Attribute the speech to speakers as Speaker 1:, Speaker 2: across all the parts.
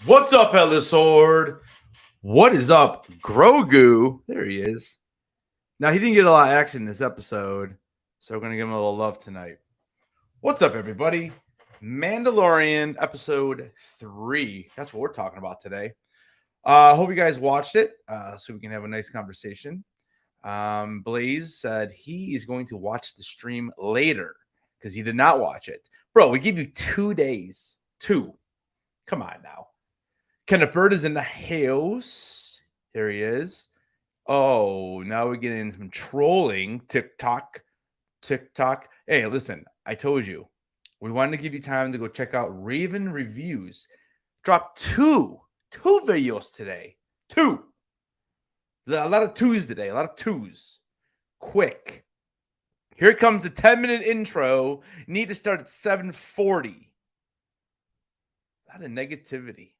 Speaker 1: What's up, Headless Horde? What is up, Grogu? There he is. Now, he didn't get a lot of action in this episode, so we're going to give him a little love tonight. What's up, everybody? Mandalorian episode 3. That's what we're talking about today. Hope you guys watched it so we can have a nice conversation. Blaze said he is going to watch the stream later because he did not watch it. Bro, we give you 2 days. 2. Come on now. Kenneth Bird is in the house. Here he is. Oh, now we're getting some trolling. TikTok. Hey, listen, I told you. We wanted to give you time to go check out Raven Reviews. Dropped two videos today. 2. A lot of 2s today. A lot of 2s. Quick. Here comes a 10-minute intro. Need to start at 7:40. A lot of negativity.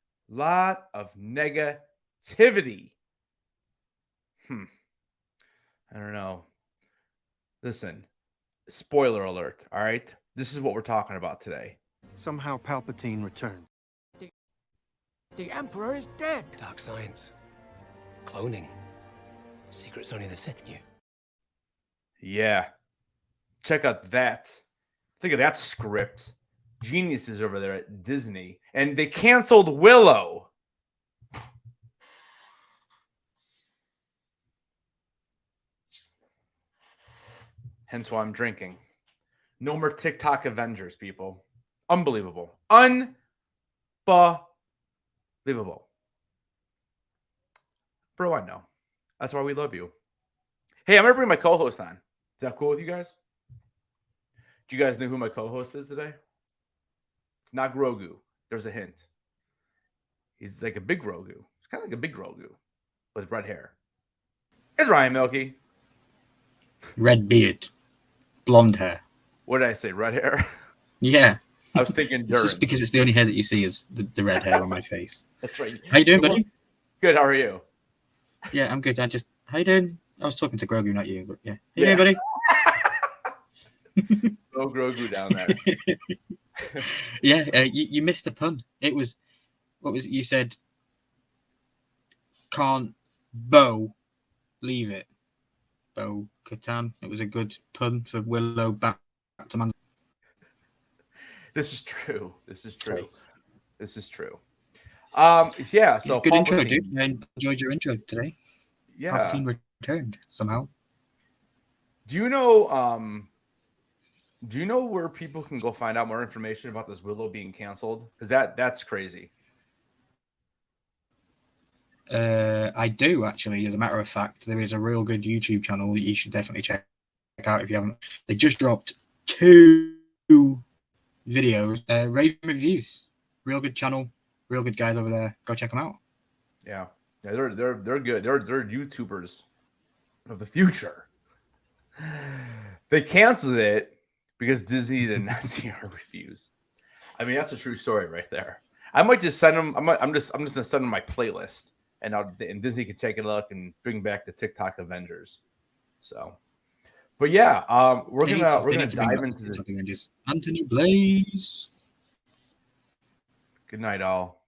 Speaker 1: I don't know. Listen. Spoiler alert. All right? This is what we're talking about today.
Speaker 2: Somehow Palpatine returned.
Speaker 3: The Emperor is dead.
Speaker 4: Dark science. Cloning. Secrets only the Sith knew.
Speaker 1: Yeah. Check out that. Think of that script. Geniuses over there at Disney. And they canceled Willow. Hence why I'm drinking. No more TikTok Avengers, people. Unbelievable. Unbelievable. Bro, I know. That's why we love you. Hey, I'm going to bring my co-host on. Is that cool with you guys? Do you guys know who my co-host is today? It's not Grogu. There's a hint. He's like a big Grogu. He's kind of like a big Grogu with red hair. It's Ryan Milky.
Speaker 5: Red beard. Blonde hair.
Speaker 1: What did I say? Red hair?
Speaker 5: Yeah.
Speaker 1: I was thinking Durin.
Speaker 5: Just because it's the only hair that you see is the red hair on my face.
Speaker 1: That's right.
Speaker 5: How you doing, buddy?
Speaker 1: Good. How are you?
Speaker 5: Yeah, I'm good. How you doing? I was talking to Grogu, not you, but yeah. How you doing, buddy?
Speaker 1: No Grogu down there.
Speaker 5: Yeah, you missed a pun. It was, what was it? You said, can't leave it. Bo Katan. It was a good pun for Willow back to Mandalorian.
Speaker 1: This is true. Yeah, so
Speaker 5: good intro, dude. I enjoyed your intro today.
Speaker 1: Yeah.
Speaker 5: Palpatine returned somehow.
Speaker 1: Do you know where people can go find out more information about this Willow being canceled? Because that's crazy.
Speaker 5: I do, actually. As a matter of fact, there is a real good YouTube channel that you should definitely check out if you haven't. They just dropped 2 videos, Raven Reviews. Real good channel, real good guys over there. Go check them out.
Speaker 1: Yeah, they're good. They're YouTubers of the future. They canceled it because Disney did not see our reviews. I mean, that's a true story right there. I might just send them. I'm just gonna send them my playlist, and Disney can take a look and bring back the TikTok Avengers. So, but yeah, we're gonna dive into this.
Speaker 5: Anthony Blaze.
Speaker 1: Good night, all.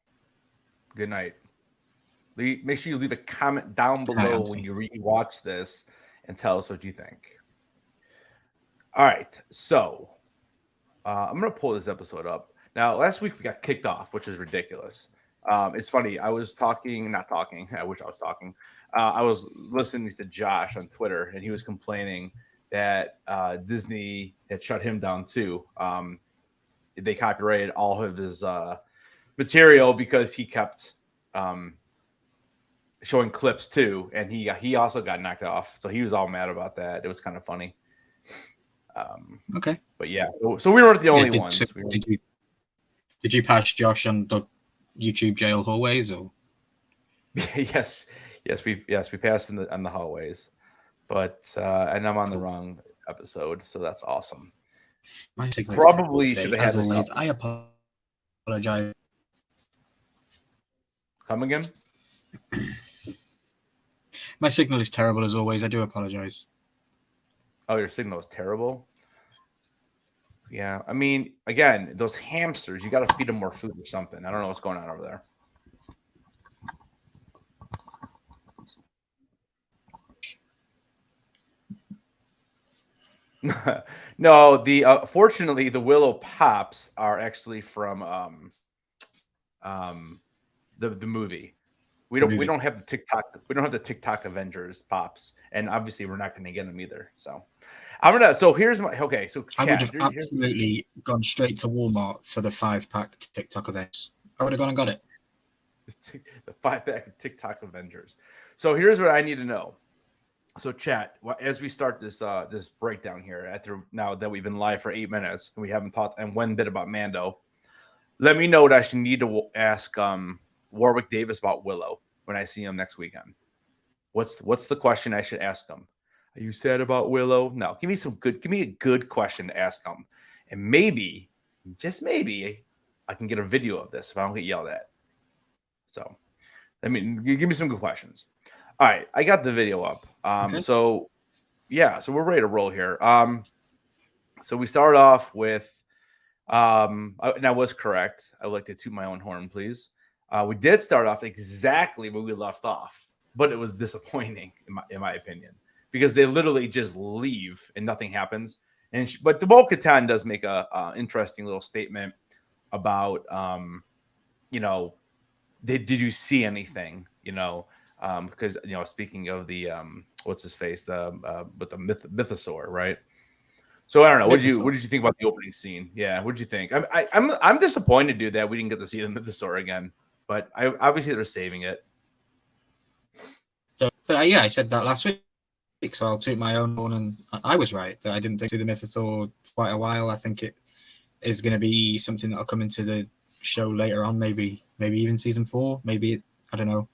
Speaker 1: Good night. Make sure you leave a comment down below when you rewatch this and tell us what you think. All right, so I'm gonna pull this episode up. Now, last week we got kicked off, which is ridiculous. It's funny. I wish I was talking. I was listening to Josh on Twitter, and he was complaining that Disney had shut him down too. They copyrighted all of his material because he kept showing clips too, and he also got knocked off. So he was all mad about that. It was kind of funny.
Speaker 5: Okay,
Speaker 1: but yeah, so we weren't the only ones.
Speaker 5: Did you patch Josh on the YouTube jail hallways, or?
Speaker 1: yes, we passed on the hallways, but and I'm on the wrong episode, so that's awesome.
Speaker 5: My signal
Speaker 1: probably should have had
Speaker 5: this always. I apologize.
Speaker 1: Come again?
Speaker 5: My signal is terrible as always. I do apologize.
Speaker 1: Oh, your signal is terrible? Yeah, I mean, again, those hamsters, you got to feed them more food or something. I don't know what's going on over there. No, fortunately the Willow Pops are actually from the movie. We don't have the TikTok Avengers Pops, and obviously we're not going to get them either. So so here's my okay. So
Speaker 5: I would
Speaker 1: chat,
Speaker 5: have absolutely gone straight to Walmart for the 5-pack TikTok events. I would have gone and got it.
Speaker 1: The 5-pack TikTok Avengers. So here's what I need to know. So chat, as we start this this breakdown here, after now that we've been live for 8 minutes and we haven't talked and one bit about Mando, let me know what I should need to ask Warwick Davis about Willow when I see him next weekend. What's the question I should ask him? Are you sad about Willow? No, give me a good question to ask him, and maybe, just maybe, I can get a video of this if I don't get yelled at. So, I mean, give me some good questions. All right, I got the video up.
Speaker 5: Okay.
Speaker 1: So we're ready to roll here. So we start off with, and I was correct. I would like to toot my own horn, please. We did start off exactly where we left off, but it was disappointing in my opinion, because they literally just leave and nothing happens. But the Bo-Katan does make a interesting little statement about, did you see anything? Because speaking of the what's his face, with the mythosaur, right? So I don't know. What did you think about the opening scene? Yeah, what did you think? I'm disappointed, dude, that we didn't get to see the mythosaur again. But obviously they're saving it.
Speaker 5: So, I said that last week, so I'll toot my own horn, and I was right that I didn't see the mythosaur quite a while. I think it is going to be something that'll come into the show later on, maybe even season 4, maybe, I don't know.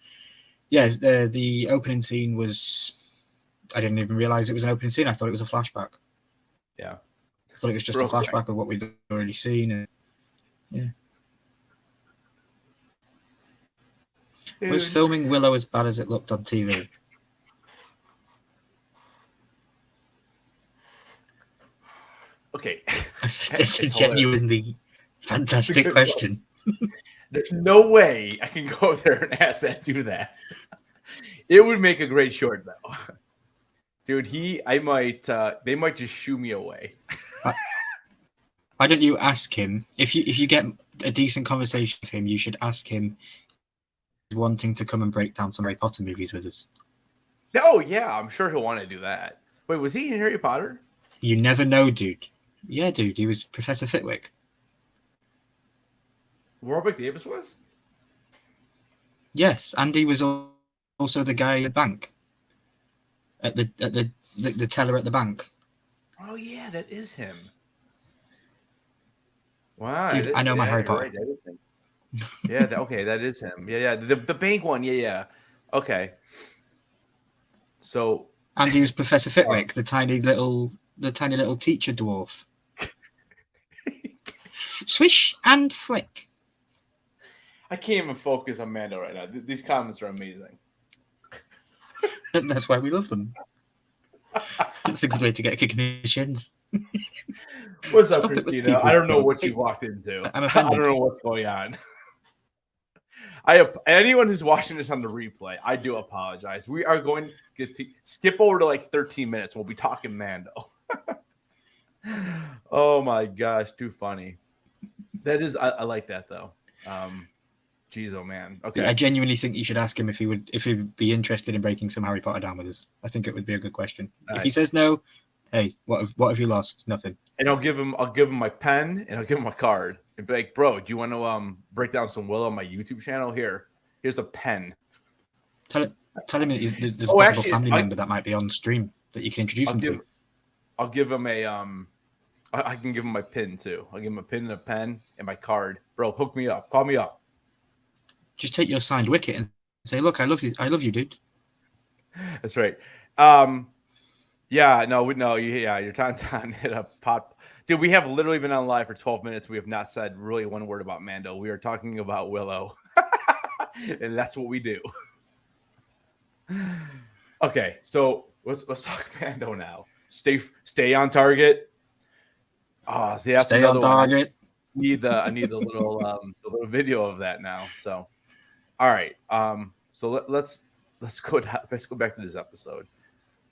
Speaker 5: Yeah, the opening scene was, I didn't even realize it was an opening scene. I thought it was a flashback.
Speaker 1: Yeah,
Speaker 5: I thought it was just a flashback of what we'd already seen. And, yeah. Dude. Was filming Willow as bad as it looked on TV?
Speaker 1: Okay.
Speaker 5: This is genuinely fantastic question.
Speaker 1: There's no way I can go there and ask that do that. It would make a great short though. Dude, they might just shoo me away.
Speaker 5: Why don't you ask him if you get a decent conversation with him? You should ask him wanting to come and break down some Harry Potter movies with us.
Speaker 1: Oh yeah, I'm sure he'll want to do that. Wait, was he in Harry Potter?
Speaker 5: You never know, dude. Yeah, dude, he was Professor Fitwick.
Speaker 1: Warwick Davis was?
Speaker 5: Yes, and he was also the guy at the bank. At the teller at the bank.
Speaker 1: Oh yeah, that is him. Wow,
Speaker 5: dude, I know my Harry Potter.
Speaker 1: Right, that is him. Yeah, okay, that is him. Yeah, the bank one. Yeah. Okay. So.
Speaker 5: And he was Professor Fitwick, the tiny little teacher dwarf. Swish and flick.
Speaker 1: I can't even focus on Mando right now. These comments are amazing.
Speaker 5: That's why we love them. It's a good way to get a kick in the shins.
Speaker 1: What's up, Christina? I don't know what you walked into.
Speaker 5: I
Speaker 1: don't know what's going on. Anyone who's watching this on the replay, I do apologize. We are going to skip over to like 13 minutes. We'll be talking Mando. Oh my gosh, too funny. That is, I like that though. Jeez, oh man. Okay.
Speaker 5: I genuinely think you should ask him if he'd be interested in breaking some Harry Potter down with us. I think it would be a good question. If he says no, hey, what have you lost? Nothing.
Speaker 1: And I'll give him my pen and I'll give him a card and be like, bro, do you want to break down some Willow on my YouTube channel? Here's a pen.
Speaker 5: Tell him there's a possible family member that might be on stream that you can introduce him to.
Speaker 1: I'll give him a I can give him my pin too. I'll give him a pin and a pen and my card. Bro, hook me up. Call me up.
Speaker 5: Just take your signed wicket and say, look, I love you, dude.
Speaker 1: That's right. Yeah, no, your Tauntaun hit a pop. Dude, we have literally been on live for 12 minutes. We have not said really one word about Mando. We are talking about Willow. And that's what we do. Okay, so let's talk Mando now. Stay on target. Oh, see, that's
Speaker 5: Stay on
Speaker 1: another one.
Speaker 5: target.
Speaker 1: I need the little video of that now. So, all right. So let's go back to this episode.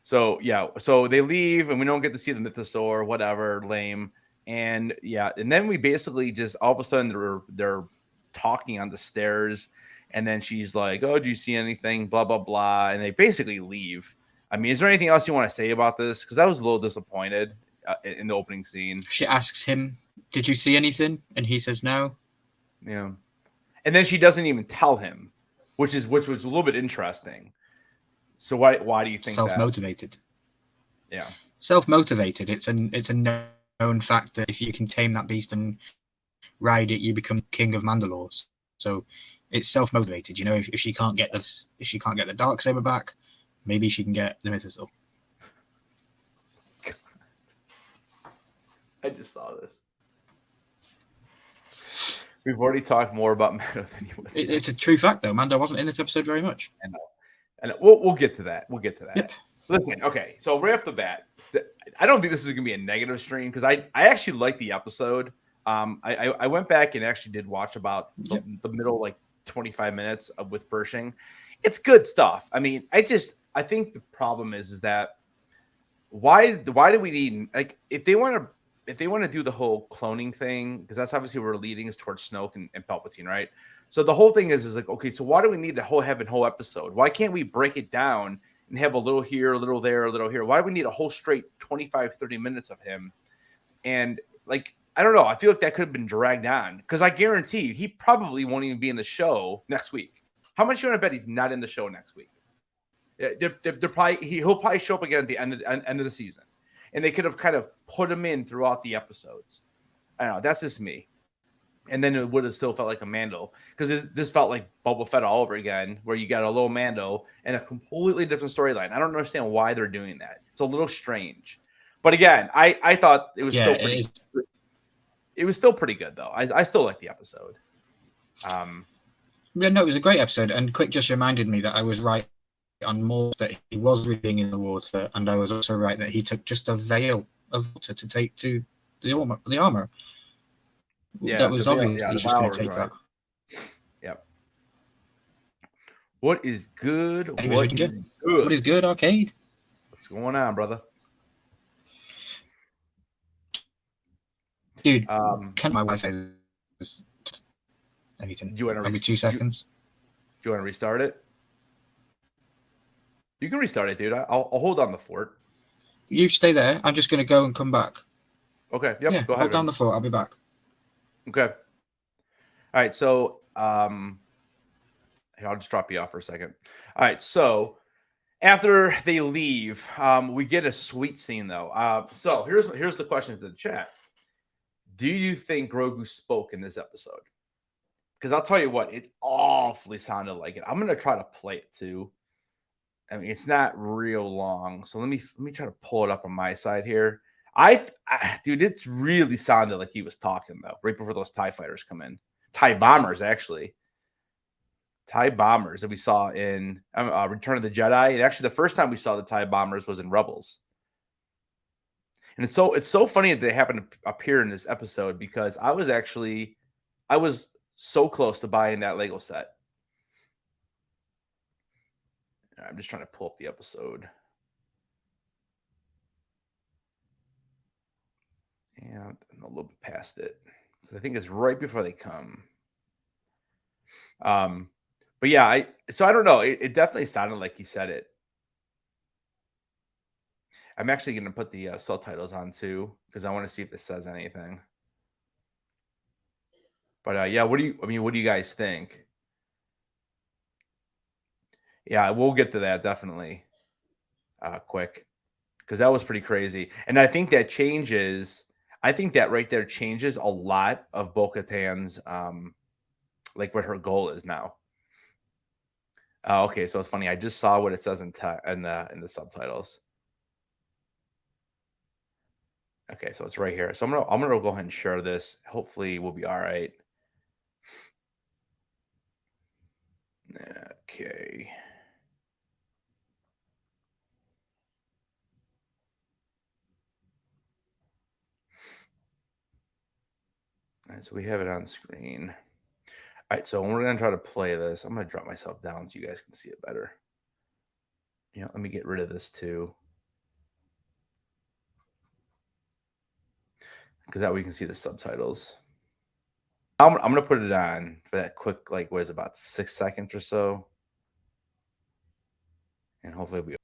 Speaker 1: So yeah, so they leave and we don't get to see the mythosaur, whatever, lame. And yeah, and then we basically just all of a sudden they're talking on the stairs, and then she's like, "Oh, do you see anything?" Blah blah blah, and they basically leave. I mean, is there anything else you want to say about this? Because I was a little disappointed in the opening scene.
Speaker 5: She asks him, "Did you see anything?" And he says no.
Speaker 1: Yeah, and then she doesn't even tell him, which was a little bit interesting. So why do you think
Speaker 5: Self-motivated?
Speaker 1: Yeah,
Speaker 5: self-motivated. It's a known fact that if you can tame that beast and ride it, you become king of Mandalore. So it's self-motivated. You know, if she can't get this, if she can't get the Darksaber back, maybe she can get the mythosaur.
Speaker 1: I just saw this. We've already talked more about Mando than you would.
Speaker 5: It's a true fact, though. Mando wasn't in this episode very much.
Speaker 1: I know. And we'll get to that. We'll get to that.
Speaker 5: Yep.
Speaker 1: Listen, okay. So right off the bat, I don't think this is going to be a negative stream because I actually like the episode. I went back and actually did watch about the middle, like 25 minutes with Pershing. It's good stuff. I mean, I think the problem is that why do we need, like, if they want to do the whole cloning thing, because that's obviously where we're leading is towards Snoke and Palpatine, right? So the whole thing is like, okay, so why do we need the whole episode? Why can't we break it down and have a little here, a little there, a little here? Why do we need a whole straight 25, 30 minutes of him? And like, I don't know. I feel like that could have been dragged on because I guarantee he probably won't even be in the show next week. How much you want to bet he's not in the show next week? They're probably he'll probably show up again at the end of the season, and they could have kind of put him in throughout the episodes. I don't know. That's just me. And then it would have still felt like a Mando because this felt like Boba Fett all over again, where you got a little Mando and a completely different storyline. I don't understand why they're doing that. It's a little strange. But again, I thought it was still pretty. It was still pretty good though. I still like the episode.
Speaker 5: Yeah, no, it was a great episode. And Quick just reminded me that I was right on more that he was reading in the water, and I was also right that he took just a veil of water to take to the armor.
Speaker 1: Yeah,
Speaker 5: that was obvious. He's just going to take that.
Speaker 1: Yep. What is good?
Speaker 5: What is good, Arcade?
Speaker 1: What's going on, brother?
Speaker 5: Dude, can my Wi-Fi is anything?
Speaker 1: Do you want to
Speaker 5: maybe 2 seconds?
Speaker 1: Do you want to restart it? You can restart it, dude. I'll hold on the fort.
Speaker 5: You stay there. I'm just going to go and come back.
Speaker 1: Okay. Yep.
Speaker 5: Yeah,
Speaker 1: go ahead.
Speaker 5: Hold down the fort. I'll be back.
Speaker 1: Okay. All right. So, I'll just drop you off for a second. All right. So, after they leave, we get a sweet scene though. So here's the question to the chat. Do you think Grogu spoke in this episode? Because I'll tell you what, it awfully sounded like it. I'm gonna try to play it too. I mean, it's not real long, so let me try to pull it up on my side here. Dude, it really sounded like he was talking though, right before those TIE fighters come in. TIE bombers, actually. TIE bombers that we saw in Return of the Jedi. And actually, the first time we saw the TIE bombers was in Rebels. And it's so funny that they happened to appear in this episode because I was so close to buying that Lego set. I'm just trying to pull up the episode. And I'm a little bit past it because I think it's right before they come. But yeah, I don't know. It definitely sounded like he said it. I'm actually going to put the subtitles on too because I want to see if this says anything. But yeah, what do you guys think? Yeah, we'll get to that definitely quick because that was pretty crazy. And I think that right there changes a lot of Bo-Katan's like what her goal is now. Okay, so it's funny. I just saw what it says in the subtitles. Okay, so it's right here. So I'm gonna go ahead and share this. Hopefully, we'll be all right. Okay. All right, so we have it on screen. All right, so when we're going to try to play this, I'm going to drop myself down so you guys can see it better. Let me get rid of this too. Because that way you can see the subtitles. I'm going to put it on for that quick, like, what is it, about 6 seconds or so. And hopefully we...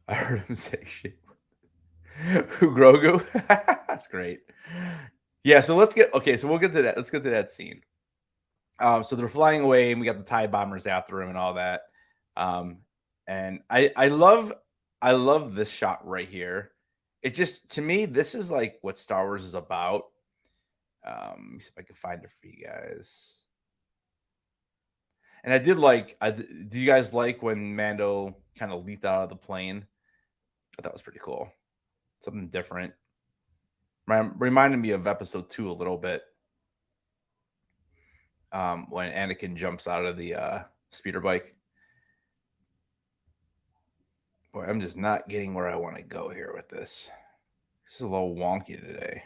Speaker 1: I heard him say shit. Who, Grogu? That's great. Yeah, so let's get... Okay, so we'll get to that. Let's get to that scene. So they're flying away, and we got the TIE bombers after him and all that. And I love this shot right here. It just, to me, this is like what Star Wars is about. Let me see if I can find it for you guys. And I did like, do you guys like when Mando kind of leaped out of the plane? I thought that was pretty cool. Something different. Reminded me of episode 2 a little bit. When Anakin jumps out of the speeder bike. Boy, I'm just not getting where I want to go here with this. This is a little wonky today.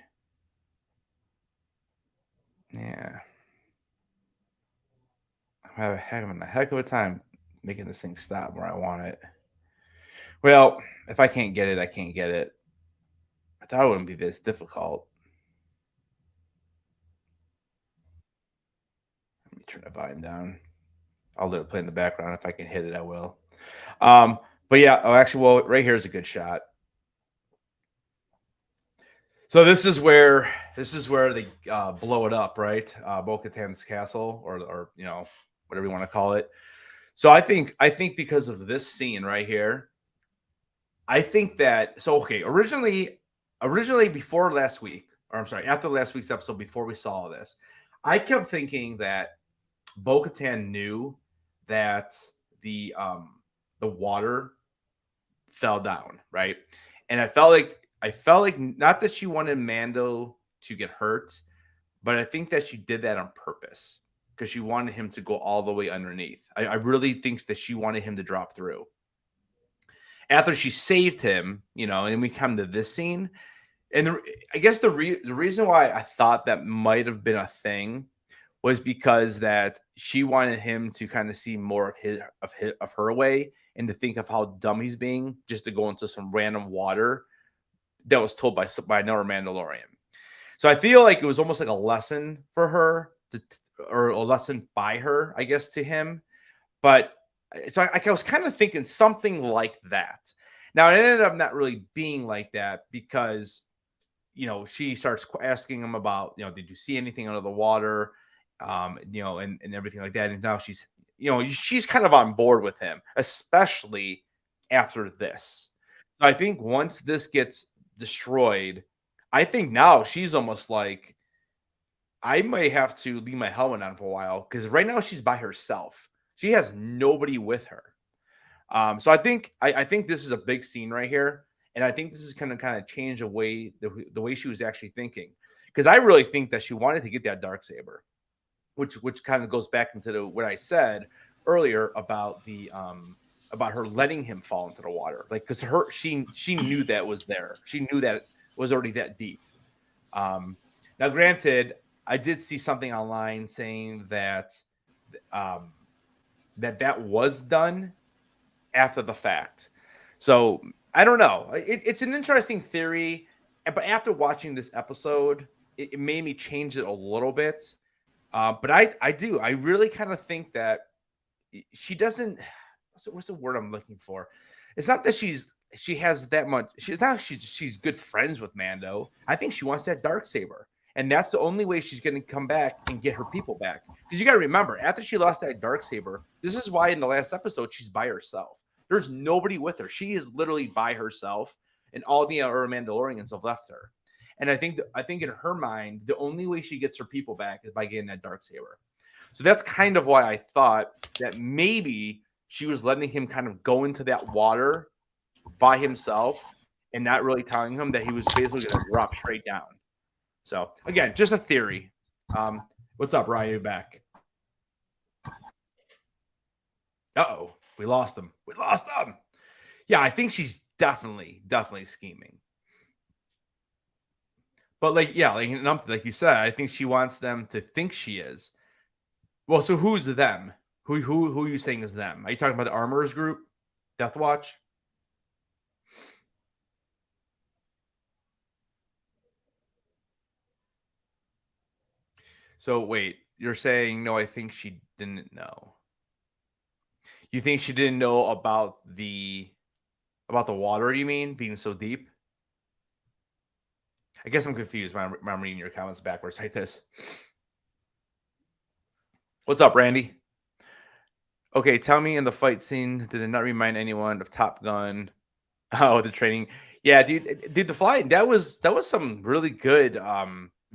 Speaker 1: Yeah. I'm having a heck of a time making this thing stop where I want it. Well, if I can't get it, I can't get it. I thought it wouldn't be this difficult. Let me turn the volume down. I'll let it play in the background. If I can hit it, I will. But yeah, well, right here is a good shot. So this is where they blow it up, right? Bo-Katan's castle, or whatever you want to call it. So I think because of this scene right here, I think that originally before last week, or I'm sorry, after last week's episode, before we saw this, I kept thinking that Bo-Katan knew that the water fell down, right? And I felt like not that she wanted Mando to get hurt, but I think that she did that on purpose because she wanted him to go all the way underneath. I really think that she wanted him to drop through. After she saved him, and we come to this scene, and I guess the reason why I thought that might have been a thing was because that she wanted him to kind of see more of her way and to think of how dumb he's being just to go into some random water that was told by another Mandalorian. So I feel like it was almost like a lesson for her or a lesson by her, I guess, to him. But so I was kind of thinking something like that. Now it ended up not really being like that because, she starts asking him about, did you see anything under the water? And everything like that. And now she's kind of on board with him, especially after this. So I think once this gets destroyed, I think now she's almost like, I may have to leave my helmet on for a while because right now she's by herself. She has nobody with her. So I think this is a big scene right here, and I think this is going to kind of change the way she was actually thinking, because I really think that she wanted to get that Darksaber. Which kind of goes back into what I said earlier about about her letting him fall into the water, like because she knew that was there. She knew that it was already that deep. Now, granted, I did see something online saying that that was done after the fact. So I don't know. It's an interesting theory, but after watching this episode, it made me change it a little bit. But I really kind of think that she doesn't. What's the word I'm looking for? It's not that she has that much. She's good friends with Mando. I think she wants that Darksaber, and that's the only way she's going to come back and get her people back. Because you got to remember, after she lost that Darksaber, this is why in the last episode she's by herself. There's nobody with her. She is literally by herself, and all the other Mandalorians have left her. And I think in her mind, the only way she gets her people back is by getting that Darksaber. So that's kind of why I thought that maybe she was letting him kind of go into that water by himself and not really telling him that he was basically going to drop straight down. So again, just a theory. What's up, Ryan? You back? Uh-oh, we lost him. Yeah, I think she's definitely scheming. But like you said, I think she wants them to think she is. Well, so who's them? Who are you saying is them? Are you talking about the Armorers group, Death Watch? So wait, you're saying no? I think she didn't know. You think she didn't know about the water? You mean being so deep? I guess I'm confused when I'm reading your comments backwards like this. What's up, Randy? Okay, tell me, in the fight scene, did it not remind anyone of Top Gun? Oh, the training. Yeah, dude, the flight, that was some really good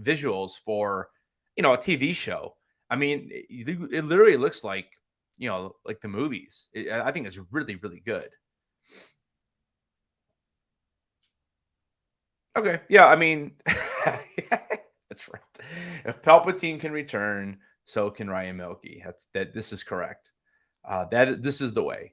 Speaker 1: visuals for, a TV show. I mean, it literally looks like, like the movies. I think it's really, really good. Okay, yeah, I mean, that's right. If Palpatine can return, so can Ryan Milky. This is correct. This is the way.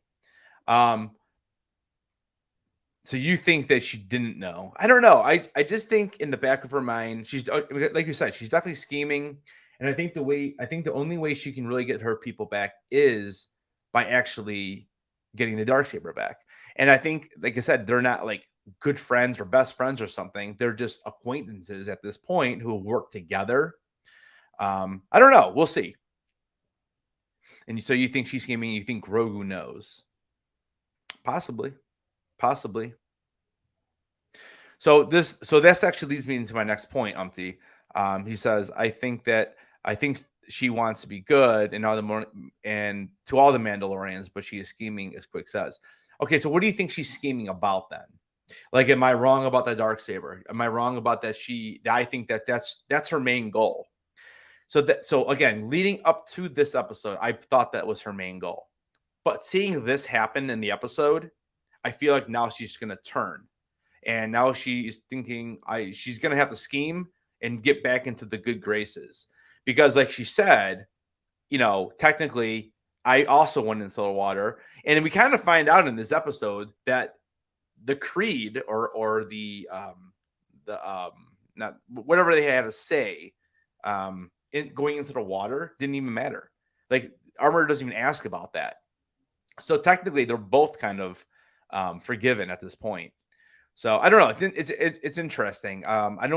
Speaker 1: So you think that she didn't know? I don't know. I just think in the back of her mind, she's like you said, she's definitely scheming. And I think the only way she can really get her people back is by actually getting the Darksaber back. And I think, like I said, they're not like good friends or best friends or something. They're just acquaintances at this point who work together. I don't know. We'll see. And so you think she's scheming? You think Grogu knows? Possibly. So this actually leads me into my next point, Umpty. He says, I think she wants to be good and and to all the Mandalorians, but she is scheming, as Quick says. Okay, so what do you think she's scheming about then? Like, am I wrong about the Darksaber? Am I wrong about that? I think that's her main goal. So again, leading up to this episode, I thought that was her main goal. But seeing this happen in the episode, I feel like now she's going to turn. And now she's thinking she's going to have to scheme and get back into the good graces. Because like she said, technically, I also went into the water. And then we kind of find out in this episode that the creed or the not whatever they had to say in going into the water didn't even matter. Like, Armor doesn't even ask about that. So technically, they're both kind of forgiven at this point. So I don't know. It's interesting. I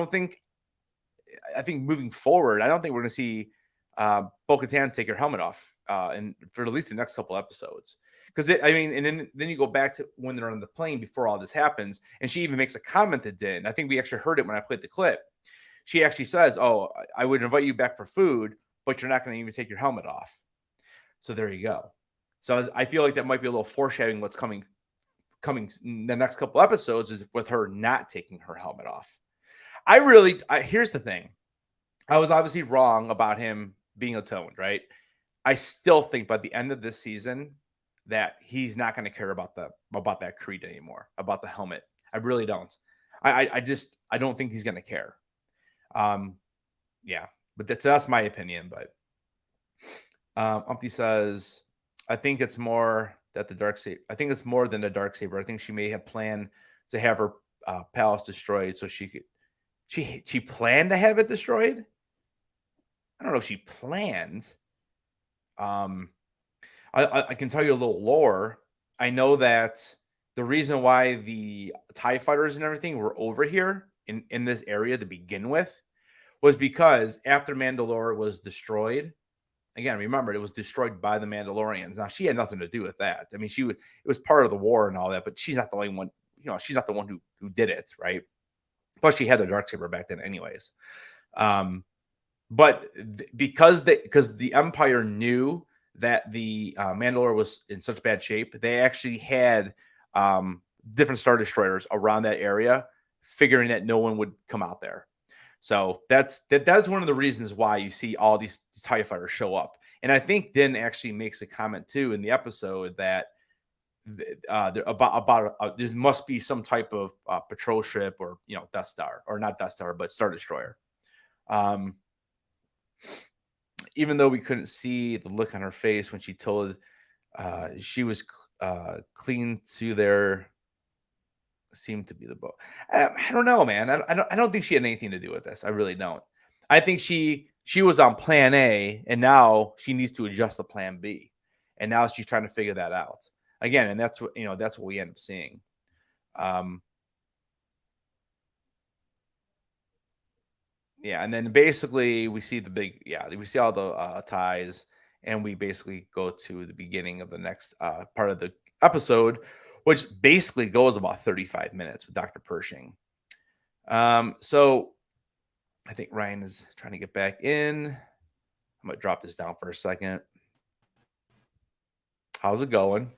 Speaker 1: think moving forward, I don't think we're going to see Bo-Katan take her helmet off and for at least the next couple episodes. Because and then you go back to when they're on the plane before all this happens, and she even makes a comment to Din. I think we actually heard it when I played the clip. She actually says, "Oh, I would invite you back for food, but you're not going to even take your helmet off." So there you go. So I feel like that might be a little foreshadowing what's coming in the next couple episodes, is with her not taking her helmet off. Here's the thing. I was obviously wrong about him being atoned, right? I still think by the end of this season that he's not going to care about that creed anymore, about the helmet. I really don't. I don't think he's going to care. Yeah, but that's my opinion. But Umpty says, I think it's more that the Darksaber. I think it's more than the Darksaber. I think she may have planned to have her palace destroyed so she could. She planned to have it destroyed. I don't know if she planned. I can tell you a little lore. I know that the reason why the TIE fighters and everything were over here in this area to begin with was because after Mandalore was destroyed, again, remember, it was destroyed by the Mandalorians. Now, she had nothing to do with that. I mean, it was part of the war and all that, but she's not the only one, she's not the one who did it, right? Plus, she had the Darksaber back then anyways. But because the Empire knew that the Mandalore was in such bad shape, they actually had different Star Destroyers around that area, figuring that no one would come out there. So that's one of the reasons why you see all these TIE fighters show up. And I think Din actually makes a comment too in the episode that there must be some type of patrol ship or Death Star, or not Death Star, but Star Destroyer. Even though we couldn't see the look on her face when she told she was clean to their seemed to be the book. I don't know, man. I don't think she had anything to do with this. I really don't. I think she was on plan A, and now she needs to adjust to plan B, and now she's trying to figure that out again. And that's what we end up seeing. Yeah, and then basically we see we see all the ties, and we basically go to the beginning of the next part of the episode, which basically goes about 35 minutes with Dr. Pershing. So I think Ryan is trying to get back in. I'm gonna drop this down for a second. How's it going?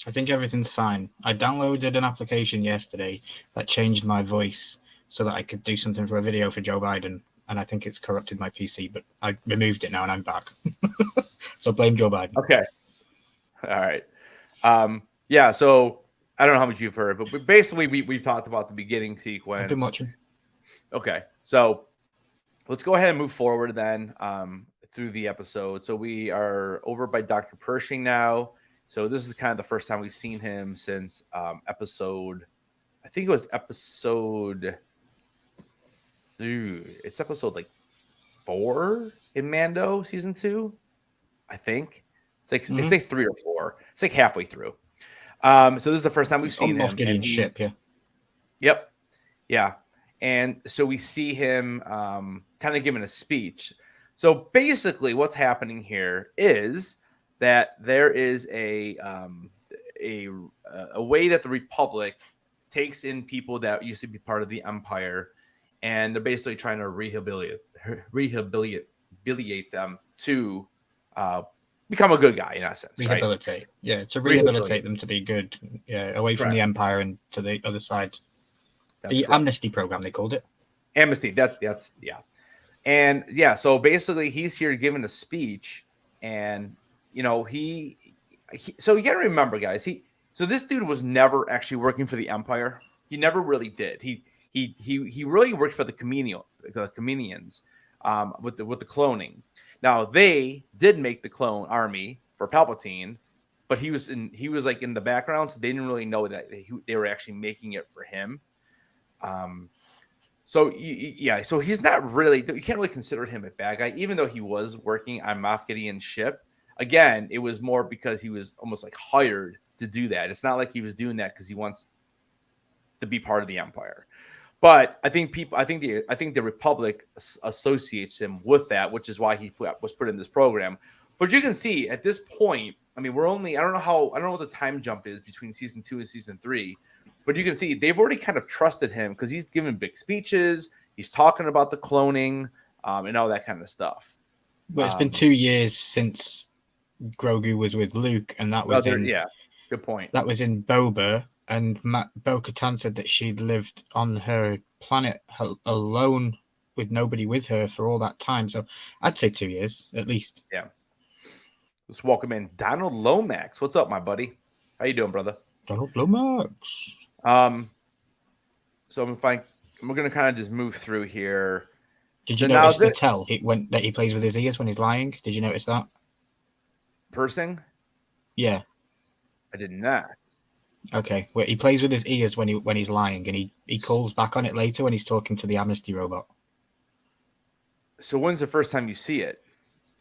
Speaker 5: I think everything's fine. I downloaded an application yesterday that changed my voice so that I could do something for a video for Joe Biden, and I think it's corrupted my PC, but I removed it now and I'm back. So blame Joe Biden.
Speaker 1: Okay. All right. Yeah, so I don't know how much you've heard, but basically we've talked about the beginning sequence.
Speaker 5: I've been watching.
Speaker 1: Okay. So let's go ahead and move forward then through the episode. So we are over by Dr. Pershing now. So this is kind of the first time we've seen him since episode, I think it was episode 4 in Mando season 2. I think it's like 3 or 4. It's like halfway through. So this is the first time we've seen him.
Speaker 5: Off Gideon's ship, yeah.
Speaker 1: Yep. Yeah. And so we see him kind of giving a speech. So basically what's happening here is that there is a way that the Republic takes in people that used to be part of the Empire, and they're basically trying to rehabilitate them to become a good guy in essence.
Speaker 5: Rehabilitate,
Speaker 1: right?
Speaker 5: Yeah, to rehabilitate them to be good, away from the Empire and to the other side. That's the correct. Amnesty program, they called it.
Speaker 1: Amnesty. That's yeah, and yeah. So basically, he's here giving a speech, and he so you got to remember, guys. So this dude was never actually working for the Empire. He never really did. He really worked for the Comenians, with the cloning. Now they did make the clone army for Palpatine, but he was like in the background, so they didn't really know that they were actually making it for him. So he's not really. You can't really consider him a bad guy, even though he was working on Moff Gideon's ship. Again, it was more because he was almost like hired to do that. It's not like he was doing that because he wants to be part of the Empire. But I think the Republic associates him with that, which is why he was put in this program. But you can see at this point, I mean, I don't know what the time jump is between season 2 and season 3, but you can see they've already kind of trusted him because he's giving big speeches, he's talking about the cloning, and all that kind of stuff.
Speaker 5: Well, it's been 2 years since Grogu was with Luke, and that was
Speaker 1: good point.
Speaker 5: That was in Boba, and Bo-Katan said that she'd lived on her planet alone with nobody with her for all that time. So I'd say 2 years at least. Yeah.
Speaker 1: Let's welcome in Donald Lomax. What's up, my buddy? How you doing, brother?
Speaker 5: Donald Lomax.
Speaker 1: So we're gonna kind of just move through here.
Speaker 5: Did you notice the tell that he plays with his ears when he's lying? Did you notice that?
Speaker 1: Pershing?
Speaker 5: Yeah.
Speaker 1: I did not.
Speaker 5: Okay. Well, he plays with his ears when he's lying, and he calls back on it later when he's talking to the Amnesty robot.
Speaker 1: So when's the first time you see it?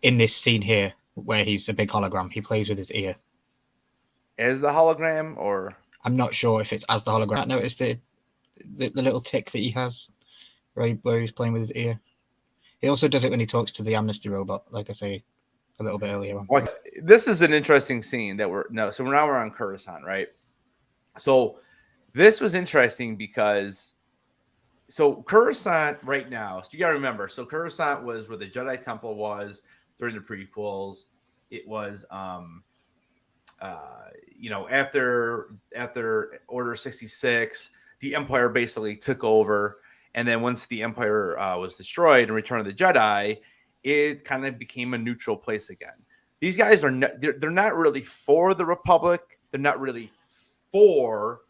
Speaker 5: In this scene here, where he's a big hologram, he plays with his ear.
Speaker 1: As the hologram, or?
Speaker 5: I'm not sure if it's as the hologram. I noticed the little tick that he has, right, where he's playing with his ear. He also does it when he talks to the Amnesty robot, like I say a little bit earlier.
Speaker 1: Okay. This is an interesting scene that we're on Coruscant, right? So this was interesting because Coruscant right now, so you got to remember, so Coruscant was where the Jedi Temple was during the prequels. It was after Order 66, the Empire basically took over, and then once the Empire was destroyed in Return of the Jedi, it kind of became a neutral place again. These guys they're not really for the Republic. They're not really for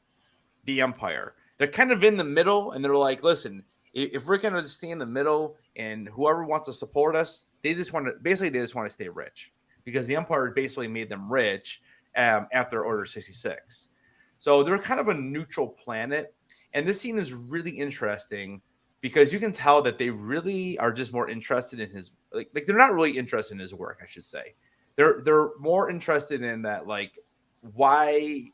Speaker 1: the Empire. They're kind of in the middle, and they're like, listen, if we're going to stay in the middle and whoever wants to support us, they just want to stay rich. because the Empire basically made them rich after Order 66. So they're kind of a neutral planet. And this scene is really interesting because you can tell that they really are just more interested in his like they're not really interested in his work, I should say. They're more interested in that, like, why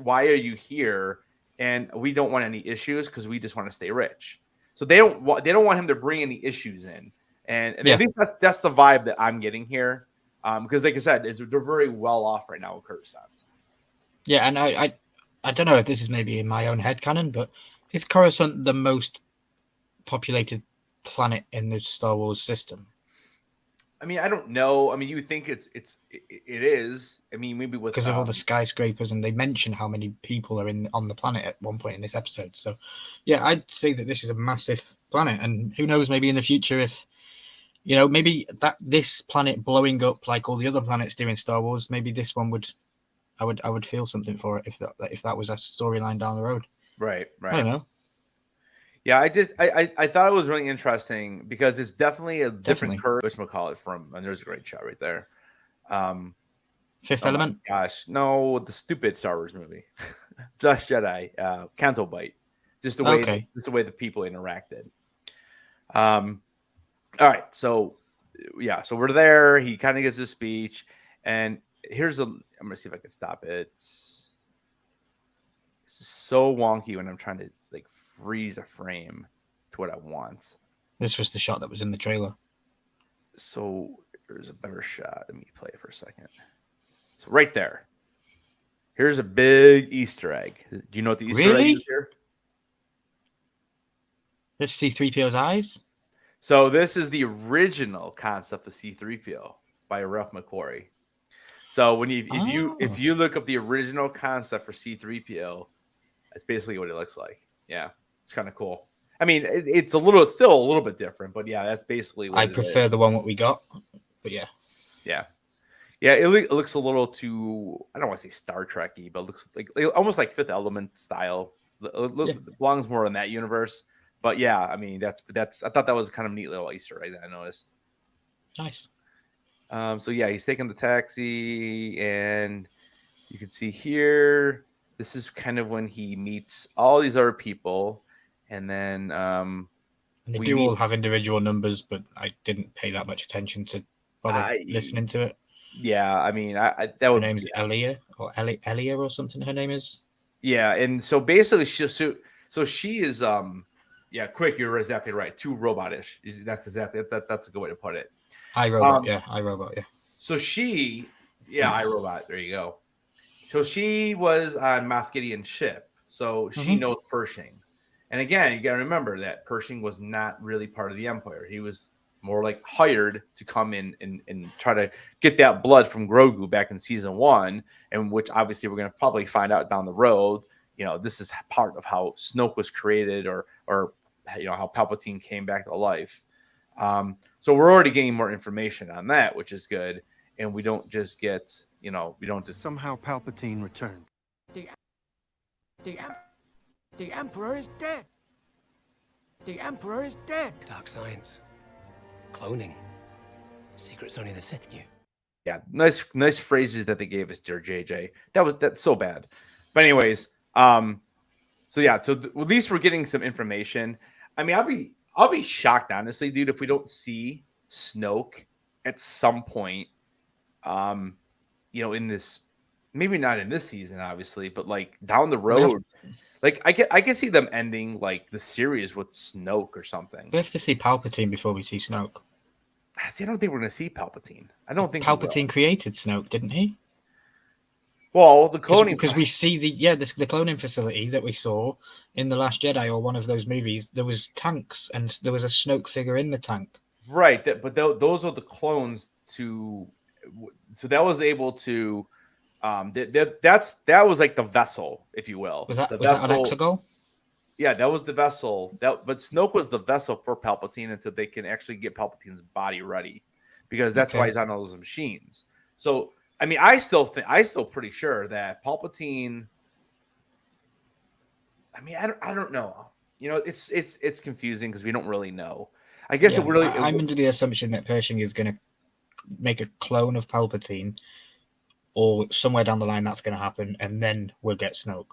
Speaker 1: are you here? And we don't want any issues because we just want to stay rich. So they don't want him to bring any issues in. And I think that's the vibe that I'm getting here. Because like I said, they're very well off right now with Coruscant.
Speaker 5: Yeah, and I don't know if this is maybe in my own headcanon, but is Coruscant the most populated planet in the Star Wars system?
Speaker 1: I mean, I don't know. I mean, you would think it is. I mean, maybe with
Speaker 5: because of all the skyscrapers, and they mention how many people are on the planet at one point in this episode. So, yeah, I'd say that this is a massive planet, and who knows, maybe in the future, if maybe this planet blowing up like all the other planets do in Star Wars, maybe this one I would feel something for it if that was a storyline down the road.
Speaker 1: Right.
Speaker 5: I don't know.
Speaker 1: Yeah, I thought it was really interesting because it's definitely a different curve. Whatchamacallit from, and there's a great shot right there.
Speaker 5: Fifth Element?
Speaker 1: Gosh, no, the stupid Star Wars movie. Just Jedi, Canto Bite. Just the way the people interacted. All right, so we're there. He kind of gives a speech, and I'm gonna see if I can stop it. It's so wonky when I'm trying to like freeze a frame to what I want.
Speaker 5: This was the shot that was in the trailer.
Speaker 1: So there's a better shot. Let me play it for a second. So right there. Here's a big Easter egg. Do you know what the Easter egg is here?
Speaker 5: Let's see C-3PO's eyes.
Speaker 1: So this is the original concept of C-3PO by Ralph McQuarrie. So when if you look up the original concept for C-3PO, that's basically what it looks like. Yeah, it's kind of cool. I mean, it's still a little bit different, but yeah, that's basically what
Speaker 5: I prefer the one what we got, but yeah. It
Speaker 1: looks a little too, I don't want to say Star Trek-y, but it looks like almost like Fifth Element style. It belongs more in that universe. But yeah, I mean, that's I thought that was kind of neat little Easter egg that I noticed.
Speaker 5: Nice.
Speaker 1: So yeah, he's taking the taxi, and you can see here, this is kind of when he meets all these other people, and then
Speaker 5: and they do all have individual numbers, but I didn't pay that much attention to bother listening to it.
Speaker 1: Yeah, I mean, her
Speaker 5: name's Elia or something. Her name is.
Speaker 1: Yeah, and so basically, she is quick. You're exactly right. Too robotish. That's a good way to put it.
Speaker 5: iRobot, iRobot.
Speaker 1: So iRobot. There you go. So she was on Moff Gideon's ship, so she knows Pershing. And again, you got to remember that Pershing was not really part of the Empire. He was more like hired to come in and try to get that blood from Grogu back in season 1, and which obviously we're going to probably find out down the road. This is part of how Snoke was created, or how Palpatine came back to life. So we're already getting more information on that, which is good. And we don't just get,
Speaker 2: Somehow Palpatine returned.
Speaker 3: The Emperor is dead. The Emperor is dead.
Speaker 4: Dark science. Cloning. Secrets only the Sith knew.
Speaker 1: Yeah, nice phrases that they gave us, dear JJ. That's so bad. But anyways, at least we're getting some information. I mean, I'll be shocked, honestly, dude, if we don't see Snoke at some point. In this, maybe not in this season, obviously, but like down the road, like I can see them ending like the series with Snoke or something.
Speaker 5: We have to see Palpatine before we see Snoke.
Speaker 1: See, I don't think we're going to see Palpatine. I don't think
Speaker 5: Palpatine created Snoke, didn't he?
Speaker 1: Well, the cloning,
Speaker 5: because we see the cloning facility that we saw in The Last Jedi or one of those movies. There was tanks, and there was a Snoke figure in the tank.
Speaker 1: Right, but those are the clones to. So that was able to. That was like the vessel, if you will.
Speaker 5: Was that
Speaker 1: an
Speaker 5: Exegol?
Speaker 1: Yeah, that was the vessel. But Snoke was the vessel for Palpatine until they can actually get Palpatine's body ready, because that's why he's on all those machines. So I mean, I still pretty sure that Palpatine. I mean, I don't know. It's confusing because we don't really know. I guess
Speaker 5: I'm under the assumption that Pershing is going to make a clone of Palpatine, or somewhere down the line that's going to happen, and then we'll get Snoke.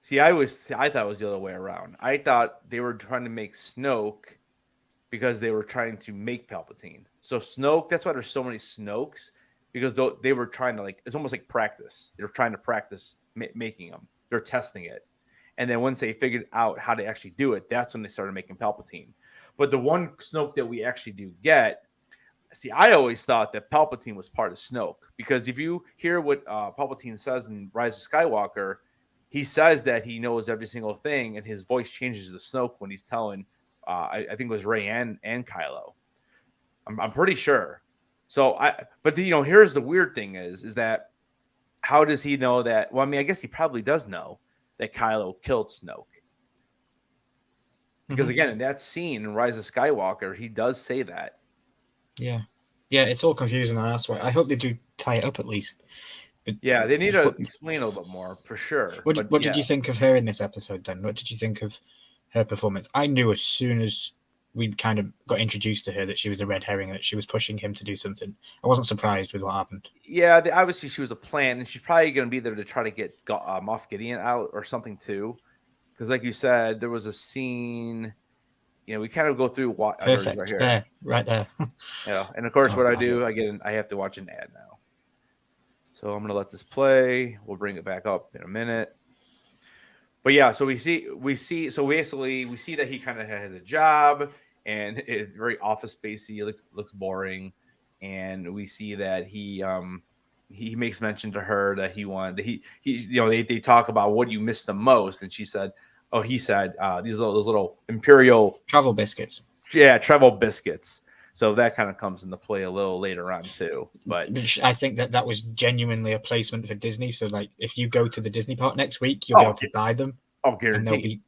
Speaker 1: See, I thought it was the other way around. I thought they were trying to make Snoke because they were trying to make Palpatine. So Snoke, that's why there's so many Snokes, because they were trying to, like, it's almost like practice. They were trying to practice making them. They're testing it. And then once they figured out how to actually do it, that's when they started making Palpatine. But the one Snoke that we actually do get, see, I always thought that Palpatine was part of Snoke, because if you hear what Palpatine says in Rise of Skywalker, he says that he knows every single thing, and his voice changes to Snoke when he's telling, I think it was Rey and Kylo. I'm pretty sure. So but here's the weird thing is that how does he know that? Well, I mean, I guess he probably does know that Kylo killed Snoke. Because again, in that scene in Rise of Skywalker, he does say that.
Speaker 5: Yeah, it's all confusing, and that's why I hope they do tie it up at least. But
Speaker 1: yeah, they need to explain a little bit more for sure.
Speaker 5: What did you think of her in this episode then? What did you think of her performance? I knew as soon as we kind of got introduced to her that she was a red herring, that she was pushing him to do something. I wasn't surprised with what happened.
Speaker 1: Yeah, obviously she was a plan, and she's probably going to be there to try to get Moff Gideon out or something too. Because like you said, there was a scene, we kind of go through what
Speaker 5: Perfect.
Speaker 1: right here.
Speaker 5: There, right there.
Speaker 1: Yeah, and of course what I do, I have to watch an ad now. So I'm going to let this play. We'll bring it back up in a minute. But yeah, so we see that he kind of has a job, and it's very office spacey. Looks boring, and we see that he makes mention to her that they talk about what you miss the most, and he said those little Imperial
Speaker 5: travel biscuits.
Speaker 1: Yeah, travel biscuits. So that kind of comes into play a little later on too. But
Speaker 5: I think that was genuinely a placement for Disney. So like, if you go to the Disney park next week, you'll be able to buy them.
Speaker 1: Oh, guarantee.
Speaker 5: And they'll be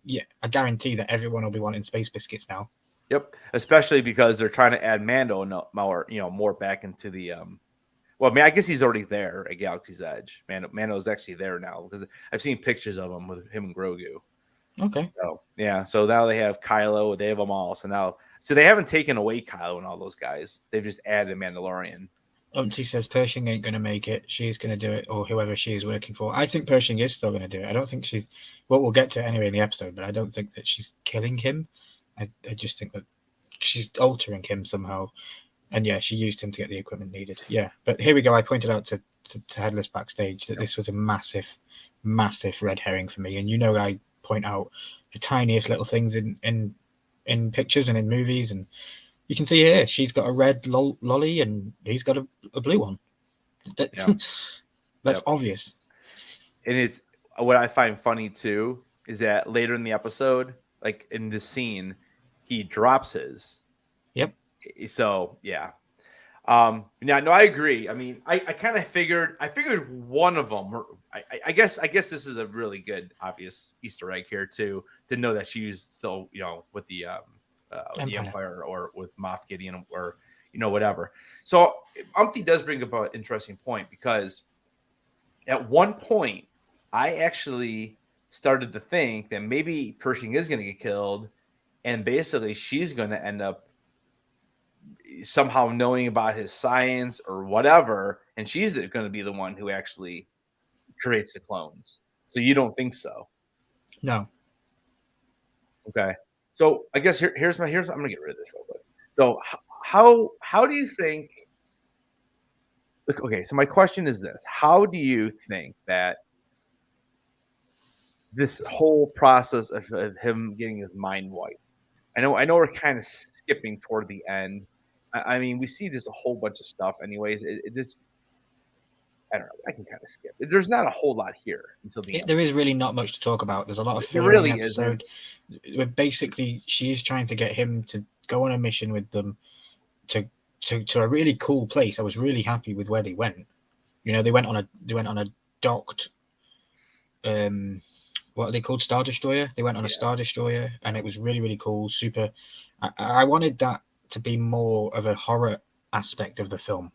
Speaker 5: I guarantee that everyone will be wanting space biscuits now.
Speaker 1: Yep, especially because they're trying to add Mando more back into the. Well, I mean, I guess he's already there at Galaxy's Edge. Mando's actually there now, because I've seen pictures of him with him and Grogu.
Speaker 5: Okay.
Speaker 1: So yeah, so now they have Kylo, they have them all. So they haven't taken away Kylo and all those guys. They've just added Mandalorian.
Speaker 5: She says Pershing ain't going to make it. She's going to do it, or whoever she is working for. I think Pershing is still going to do it. I don't think she's. Well, we'll get to it anyway in the episode, but I don't think that she's killing him. I just think that she's altering him somehow. And yeah, she used him to get the equipment needed. Yeah, but here we go. I pointed out to Headless backstage that this was a massive, massive red herring for me. And I point out the tiniest little things in pictures and in movies, and you can see here she's got a red lolly and he's got a blue one. That's obvious. And
Speaker 1: it's what I find funny too is that later in the episode, like in this scene, he drops his.
Speaker 5: Yep.
Speaker 1: So yeah. No, I agree. I mean, I kind of figured. I figured one of them. I guess this is a really good, obvious Easter egg here too, to know that she's still, with the Empire or with Moff Gideon or whatever. So Umpty does bring up an interesting point, because at one point I actually started to think that maybe Pershing is going to get killed, and basically she's going to end up somehow knowing about his science or whatever, and she's going to be the one who actually creates the clones. So you don't think so?
Speaker 5: No.
Speaker 1: Okay. So I guess here's I'm going to get rid of this real quick. So how do you think? Okay. So my question is this: how do you think that this whole process of him getting his mind wiped? I know we're kind of skipping toward the end. I mean, we see just a whole bunch of stuff anyways. It just, I don't know. I can kind of skip. There's not a whole lot here until the end.
Speaker 5: There is really not much to talk about. There's a lot of
Speaker 1: filler in the episode.
Speaker 5: Where basically she is trying to get him to go on a mission with them to a really cool place. I was really happy with where they went. They went on a docked, what are they called? Star Destroyer. They went on a Star Destroyer, and it was really, really cool. Super. I wanted that to be more of a horror aspect of the film.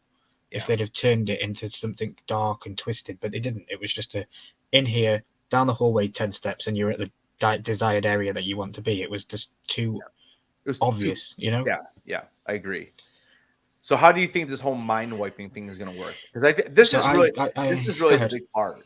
Speaker 5: If they'd have turned it into something dark and twisted, but they didn't. It was just in here, down the hallway 10 steps, and you're at the desired area that you want to be. It was just too obvious,
Speaker 1: Yeah, I agree. So how do you think this whole mind wiping thing is going to work? Because this is really the big part.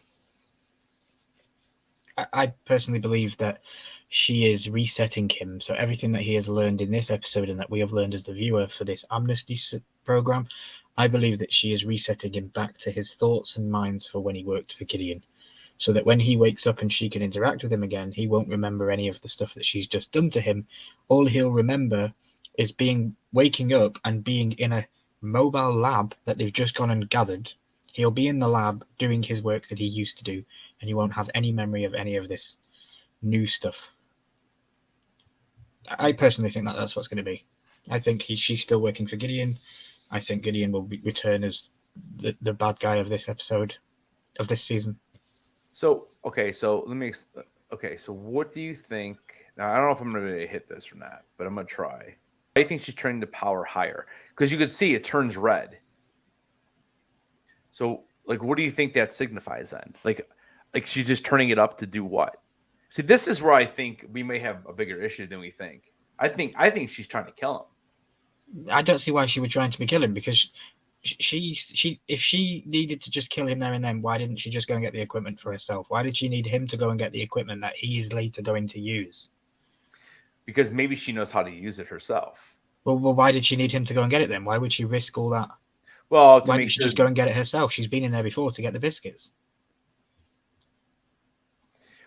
Speaker 5: I personally believe that she is resetting him. So everything that he has learned in this episode and that we have learned as the viewer for this amnesty program, I believe that she is resetting him back to his thoughts and minds for when he worked for Gideon. So that when he wakes up and she can interact with him again, he won't remember any of the stuff that she's just done to him. All he'll remember is waking up and being in a mobile lab that they've just gone and gathered. He'll be in the lab doing his work that he used to do, and he won't have any memory of any of this new stuff. I personally think that that's what's going to be. I think she's still working for Gideon. I think Gideon will return as the bad guy of this episode, of this season.
Speaker 1: So, so what do you think? Now, I don't know if I'm going to hit this or not, but I'm going to try. I think she's turning the power higher because you could see it turns red. So, like, what do you think that signifies then? Like she's just turning it up to do what? See, this is where I think we may have a bigger issue than we think. I think she's trying to kill him.
Speaker 5: I don't see why she would try to kill him because she if she needed to just kill him there and then, why didn't she just go and get the equipment for herself? Why did she need him to go and get the equipment that he is later going to use?
Speaker 1: Because maybe she knows how to use it herself.
Speaker 5: Well, why did she need him to go and get it then? Why would she risk all that?
Speaker 1: Well,
Speaker 5: why didn't she just go and get it herself? She's been in there before to get the biscuits.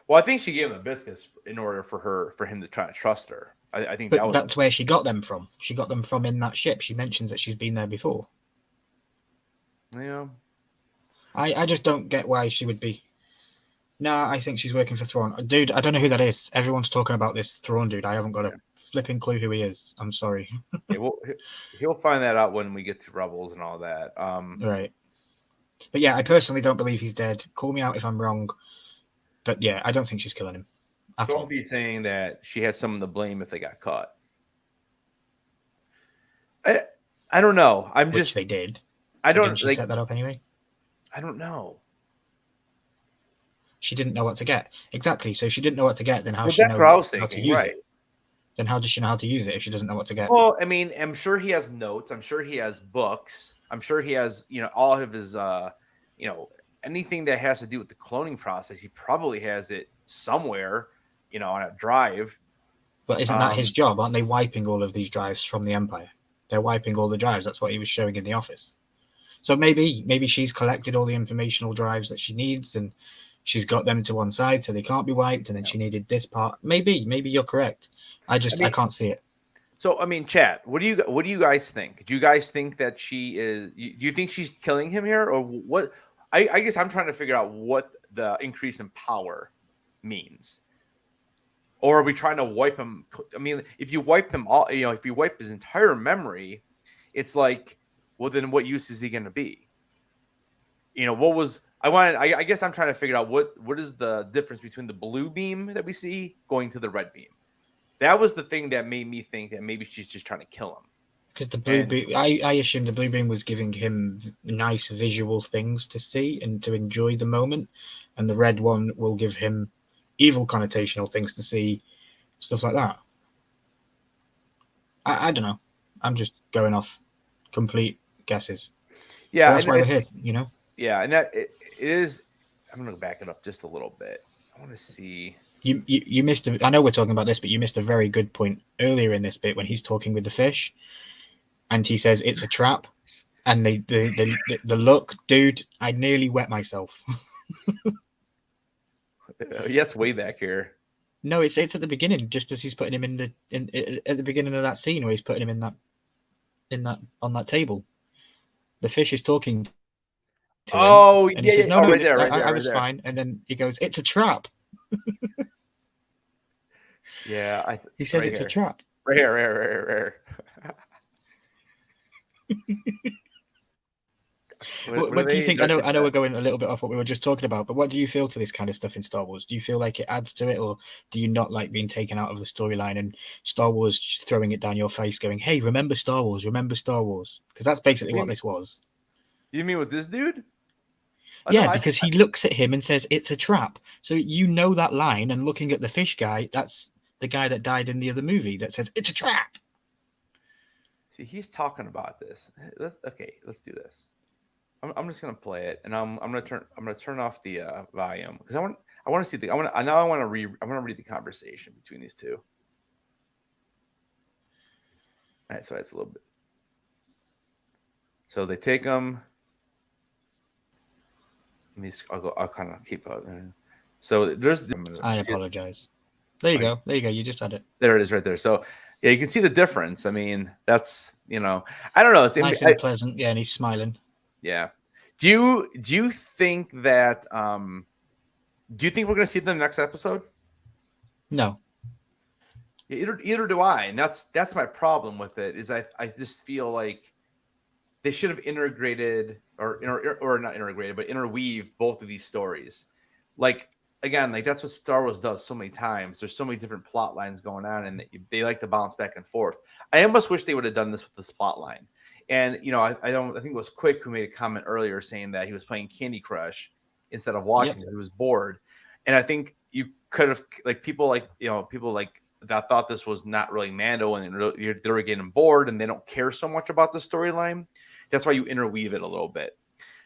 Speaker 1: Well, I think she gave him the biscuits in order for him to try to trust her. I think
Speaker 5: that's where she got them from. She got them from in that ship. She mentions that she's been there before.
Speaker 1: Yeah.
Speaker 5: I just don't get why she would be. Nah, I think she's working for Thrawn. Dude, I don't know who that is. Everyone's talking about this Thrawn dude. I haven't got a flipping clue who he is. I'm sorry.
Speaker 1: Yeah, well, he'll find that out when we get to Rebels and all that.
Speaker 5: Right. But yeah, I personally don't believe he's dead. Call me out if I'm wrong. But yeah, I don't think she's killing him.
Speaker 1: Don't be saying that she had someone to blame if they got caught. I don't know.
Speaker 5: Which they did.
Speaker 1: I don't.
Speaker 5: Didn't she set that up anyway?
Speaker 1: I don't know.
Speaker 5: She didn't know what to get. Exactly. So she didn't know what to get. Then how
Speaker 1: she know how to use it?
Speaker 5: Then how does she know how to use it if she doesn't know what to get?
Speaker 1: Well, I mean, I'm sure he has notes. I'm sure he has books. I'm sure he has, all of his, anything that has to do with the cloning process. He probably has it somewhere, on a drive.
Speaker 5: But isn't that his job? Aren't they wiping all of these drives from the Empire? They're wiping all the drives. That's what he was showing in the office. So maybe she's collected all the informational drives that she needs and she's got them to one side so they can't be wiped. And then she needed this part. Maybe you're correct. I can't see it.
Speaker 1: So, I mean, chat, what do you guys think? Do you guys think that she is, do you think she's killing him here or what? I guess I'm trying to figure out what the increase in power means. Or are we trying to wipe him? I mean, if you wipe him all, if you wipe his entire memory, it's like, well, then what use is he going to be? I guess I'm trying to figure out what is the difference between the blue beam that we see going to the red beam. That was the thing that made me think that maybe she's just trying to kill him.
Speaker 5: Because the blue beam, I assume the blue beam was giving him nice visual things to see and to enjoy the moment, and the red one will give him evil connotational things to see, stuff like that. I don't know. I'm just going off complete guesses.
Speaker 1: Yeah,
Speaker 5: but that's why we're here.
Speaker 1: Yeah, and that it is. I'm going to back it up just a little bit. I want to see.
Speaker 5: You missed. I know we're talking about this, but you missed a very good point earlier in this bit when he's talking with the fish, and he says it's a trap, and the look, dude. I nearly wet myself.
Speaker 1: Yeah, it's way back here.
Speaker 5: No, it's at the beginning, just as he's putting him at the beginning of that scene where he's putting him on that table. The fish is talking to him, and he says, "No, right there, I was fine." And then he goes, "It's a trap."
Speaker 1: Yeah,
Speaker 5: he says it's a trap.
Speaker 1: Right here.
Speaker 5: What do you think? I know we're going a little bit off what we were just talking about, but what do you feel to this kind of stuff in Star Wars? Do you feel like it adds to it, or do you not like being taken out of the storyline and Star Wars just throwing it down your face, going, "Hey, remember Star Wars? Remember Star Wars?" Because that's basically what this was.
Speaker 1: You mean with this dude?
Speaker 5: Yeah, because he looks at him and says, "It's a trap." So that line, and looking at the fish guy, that's the guy that died in the other movie that says, "It's a trap."
Speaker 1: See, he's talking about this. Let's do this. I'm just gonna play it, and I'm gonna turn off the volume because I want to see the I want to read the conversation between these two. All right, so it's a little bit. So they take him. I'll kind of keep up. So there's.
Speaker 5: I apologize. There you go. You just had it.
Speaker 1: There it is, right there. So yeah, you can see the difference. I mean, that's I don't know. It's
Speaker 5: nice and pleasant. Yeah, and he's smiling.
Speaker 1: Yeah. Do you think that? Do you think we're going to see them next episode?
Speaker 5: No.
Speaker 1: Either do I, and that's my problem with it. Is I just feel like they should have integrated or not integrated, but interweaved both of these stories. Like again, like that's what Star Wars does so many times. There's so many different plot lines going on, and they like to bounce back and forth. I almost wish they would have done this with this plot line. And I think it was Quick who made a comment earlier saying that he was playing Candy Crush instead of watching it. He was bored, and I think you could have people that thought this was not really Mando and they were getting bored and they don't care so much about the storyline. That's why you interweave it a little bit.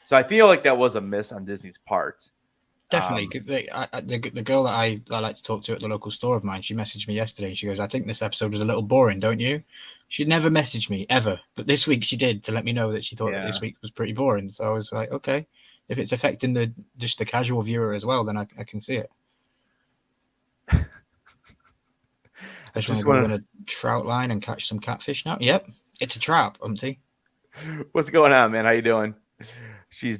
Speaker 1: So I feel like that was a miss on Disney's part.
Speaker 5: Definitely. The girl that I like to talk to at the local store of mine, she messaged me yesterday and she goes, I think this episode was a little boring, don't you? She'd never messaged me ever, but this week she did to let me know that she thought that this week was pretty boring. So I was like, okay, if it's affecting the casual viewer as well, then I can see it. I just want to go on a trout line and catch some catfish now. Yep, it's a trap, Umpty.
Speaker 1: What's going on, man? How you doing? She is a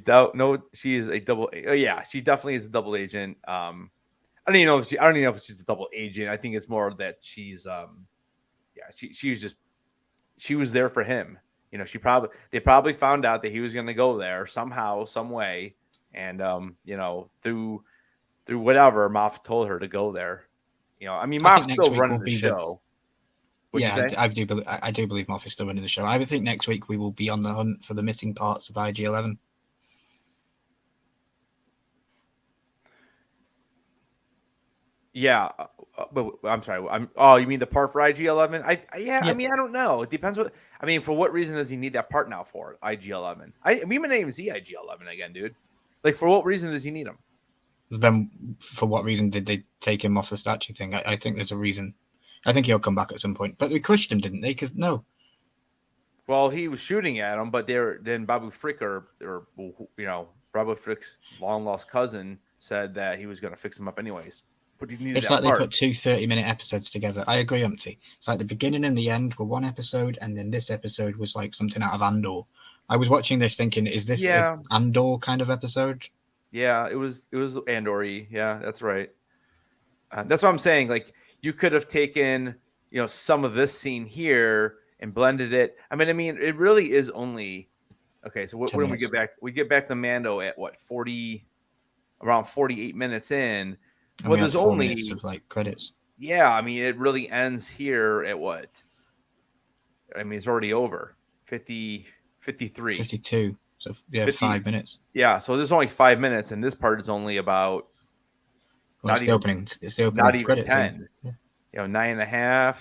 Speaker 1: double. Oh yeah, she definitely is a double agent. I don't even know if she's a double agent. I think it's more that she's she was there for him. They probably found out that he was going to go there somehow, some way, and through whatever Moff told her to go there. Moff's still running the show.
Speaker 5: I do believe Moff is still running the show. I would think next week we will be on the hunt for the missing parts of IG-11.
Speaker 1: Yeah, but I'm sorry. You mean the part for IG-11? I mean, I don't know. It depends for what reason does he need that part now for IG-11? We may not even see IG-11 again, dude. Like, for what reason does he need him?
Speaker 5: Then, for what reason did they take him off the statue thing? I think there's a reason. I think he'll come back at some point. But they crushed him, didn't they? Because no.
Speaker 1: Well, he was shooting at him, but then Babu Frick Babu Frick's long lost cousin said that he was going to fix him up anyways. But he needed
Speaker 5: it's like they put 2 30-minute episodes together. I agree, Umpty. It's like the beginning and the end were one episode, and then this episode was like something out of Andor. I was watching this thinking, is this an Andor kind of episode? Yeah, it was
Speaker 1: Andor-y. Yeah, that's right. That's what I'm saying. Like, you could have taken, some of this scene here and blended it. I mean, it really is only okay. So when we get back, to Mando at what, around 48 minutes in.
Speaker 5: And well, there's 4 minutes of credits.
Speaker 1: Yeah, I mean, it really ends here at what? I mean, it's already over 53,
Speaker 5: 52. So 5 minutes.
Speaker 1: Yeah, so there's only 5 minutes, and this part is only about.
Speaker 5: Well, it's the opening
Speaker 1: not even
Speaker 5: credits,
Speaker 1: 10. Yeah. 9.5.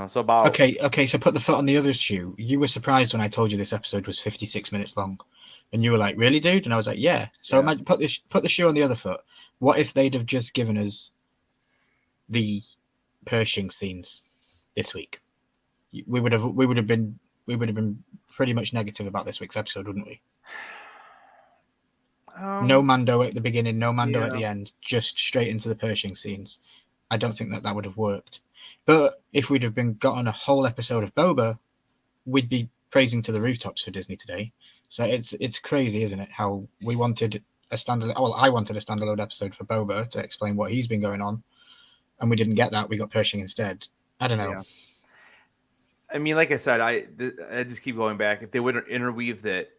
Speaker 1: So about.
Speaker 5: Okay. So put the foot on the other shoe. You were surprised when I told you this episode was 56 minutes long, and you were like, "Really, dude?" And I was like, "Yeah." So imagine, put the shoe on the other foot. What if they'd have just given us the Pershing scenes this week? We would have been pretty much negative about this week's episode, wouldn't we? No Mando at the beginning, no Mando at the end, just straight into the Pershing scenes. I don't think that would have worked. But if we'd have gotten a whole episode of Boba, we'd be praising to the rooftops for Disney today. So it's crazy, isn't it? How we wanted a standalone. Well, I wanted a standalone episode for Boba to explain what he's been going on, and we didn't get that. We got Pershing instead. I don't know.
Speaker 1: Yeah. I mean, like I said, I just keep going back. If they would have interweaved it,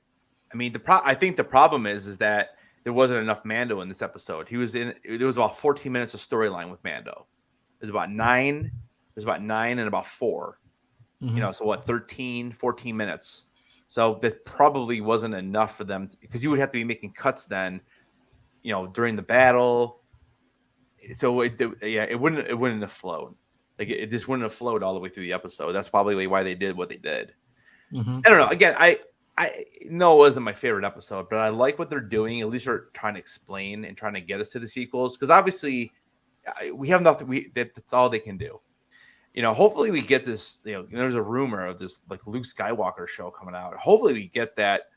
Speaker 1: I mean, I think the problem is that there wasn't enough Mando in this episode. There was about 14 minutes of storyline with Mando. There's about 9 and about 4.
Speaker 5: Mm-hmm.
Speaker 1: So what, 13, 14 minutes. So that probably wasn't enough for them because you would have to be making cuts then, during the battle. So it wouldn't have flowed. Like it just wouldn't have flowed all the way through the episode. That's probably why they did what they did.
Speaker 5: Mhm.
Speaker 1: I don't know. Again, I know it wasn't my favorite episode, but I like what they're doing. At least they're trying to explain and trying to get us to the sequels, because obviously we have nothing. That's all they can do. Hopefully we get this. There's a rumor of this like Luke Skywalker show coming out. Hopefully we get that,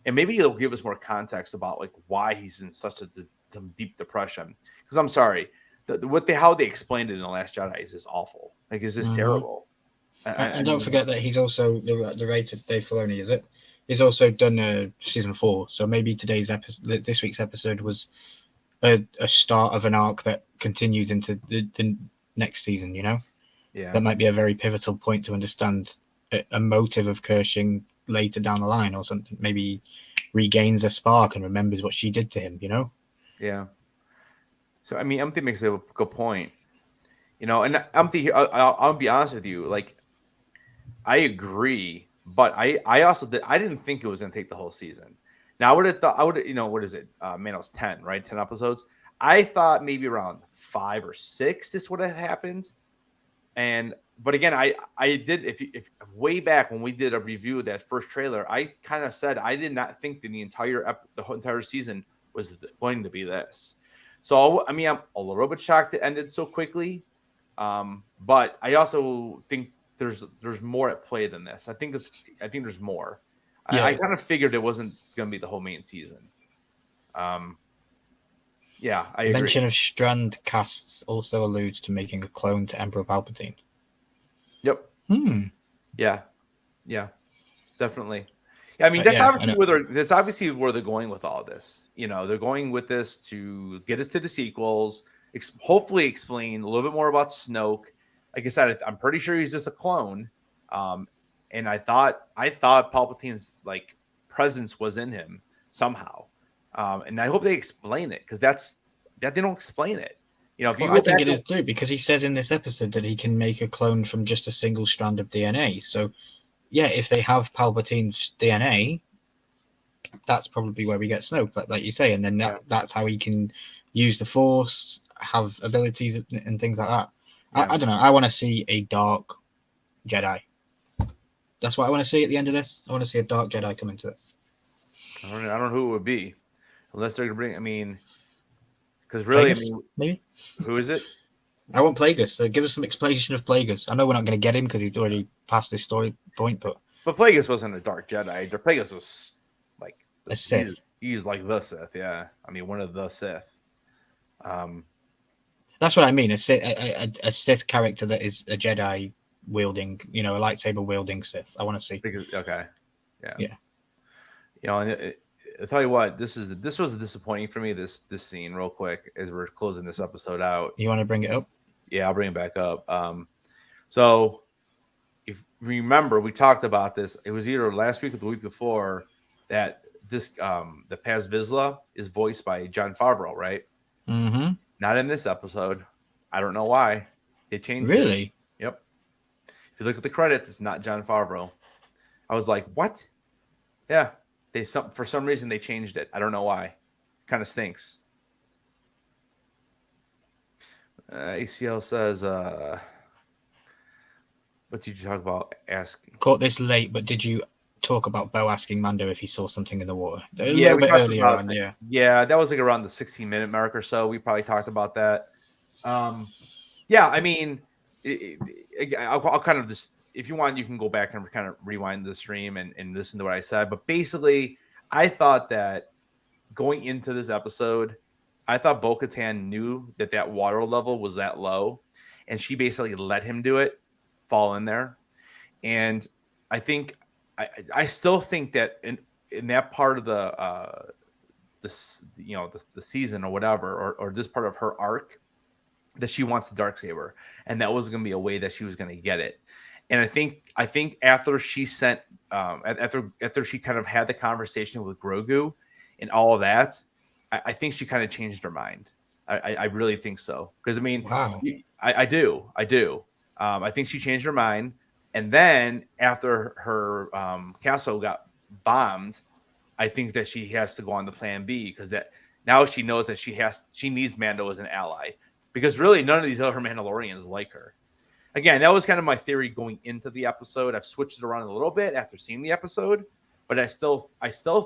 Speaker 1: and maybe it'll give us more context about like why he's in such some deep depression. Because I'm sorry, how they explained it in The Last Jedi is just awful. Like it's just terrible.
Speaker 5: And don't forget that he's also the rated Dave Filoni, is it? He's also done season 4, so maybe this week's episode was a start of an arc that continues into the next season.
Speaker 1: Yeah,
Speaker 5: that might be a very pivotal point to understand a motive of Kershing later down the line, or something. Maybe he regains a spark and remembers what she did to him.
Speaker 1: Yeah. So I mean, Empty makes a good point. And Empty, I'll be honest with you, like. I agree, but I also I didn't think it was going to take the whole season. Now I would have thought what is it? Man, it was 10, right? 10 episodes. I thought maybe around 5 or 6 this would have happened. But again, I did if way back when we did a review of that first trailer, I kind of said I did not think that the whole entire season was going to be this. So I mean, I'm a little bit shocked it ended so quickly, but I also think there's more at play than this. I think there's more.
Speaker 5: Yeah.
Speaker 1: I kind of figured it wasn't going to be the whole main season. Yeah, I agree.
Speaker 5: Mention of Strand casts also alludes to making a clone to Emperor Palpatine.
Speaker 1: Yep. Yeah, definitely. Yeah, I mean that's obviously where they're going with all this. They're going with this to get us to the sequels. Hopefully, explain a little bit more about Snoke. Like I said, I'm pretty sure he's just a clone, and I thought Palpatine's like presence was in him somehow, and I hope they explain it, because that they don't explain it.
Speaker 5: I think it is too, because he says in this episode that he can make a clone from just a single strand of DNA. So, yeah, if they have Palpatine's DNA, that's probably where we get Snoke, like you say, and then that's how he can use the Force, have abilities and things like that. Yeah. I don't know. I want to see a dark Jedi. That's what I want to see at the end of this. I want to see a dark Jedi come into it.
Speaker 1: I don't know who it would be, unless they're going to bring. Because really,
Speaker 5: Plagueis, maybe.
Speaker 1: Who is it?
Speaker 5: I want Plagueis. So give us some explanation of Plagueis. I know we're not going to get him because he's already past this story point, but
Speaker 1: Plagueis wasn't a dark Jedi. Plagueis was like
Speaker 5: a Sith.
Speaker 1: He's like the Sith. Yeah, I mean one of the Sith.
Speaker 5: That's what I mean. A Sith character that is a Jedi wielding, a lightsaber wielding Sith. I want to see.
Speaker 1: Okay. Yeah. And I tell you what, this was disappointing for me. This scene, real quick, as we're closing this episode out.
Speaker 5: You want to bring it up?
Speaker 1: Yeah, I'll bring it back up. So if you remember, we talked about this. It was either last week or the week before that this the Paz Vizsla is voiced by Jon Favreau, right?
Speaker 5: Mm-hmm.
Speaker 1: Not in this episode. I don't know why. They changed
Speaker 5: Really?
Speaker 1: it. Yep. If you look at the credits, it's not Jon Favreau. I was like, what? Yeah. For some reason they changed it. I don't know why. Kind of stinks. ACL says, what did you talk about?
Speaker 5: Caught this late, but did you talk about Bo asking Mando if he saw something in the water? A
Speaker 1: Yeah,
Speaker 5: little bit earlier on, yeah.
Speaker 1: Yeah, that was like around the 16-minute mark or so. We probably talked about that. Yeah, I mean, I'll kind of just, if you want, you can go back and kind of rewind the stream and listen to what I said. But basically, I thought that going into this episode, I thought Bo-Katan knew that water level was that low, and she basically let him do it, fall in there. And I think, I still think that in that part of the season or whatever, or this part of her arc, that she wants the Darksaber, and that was going to be a way that she was going to get it. And I think after she sent after she kind of had the conversation with Grogu and all of that, I think she kind of changed her mind. I really think so, because I mean,
Speaker 5: wow.
Speaker 1: I do. I think she changed her mind. And then after her castle got bombed, I think that she has to go on the plan B, because that now she knows that she needs Mando as an ally, because really none of these other Mandalorians like her. again, that was kind of my theory going into the episode. I've switched it around a little bit after seeing the episode, but I still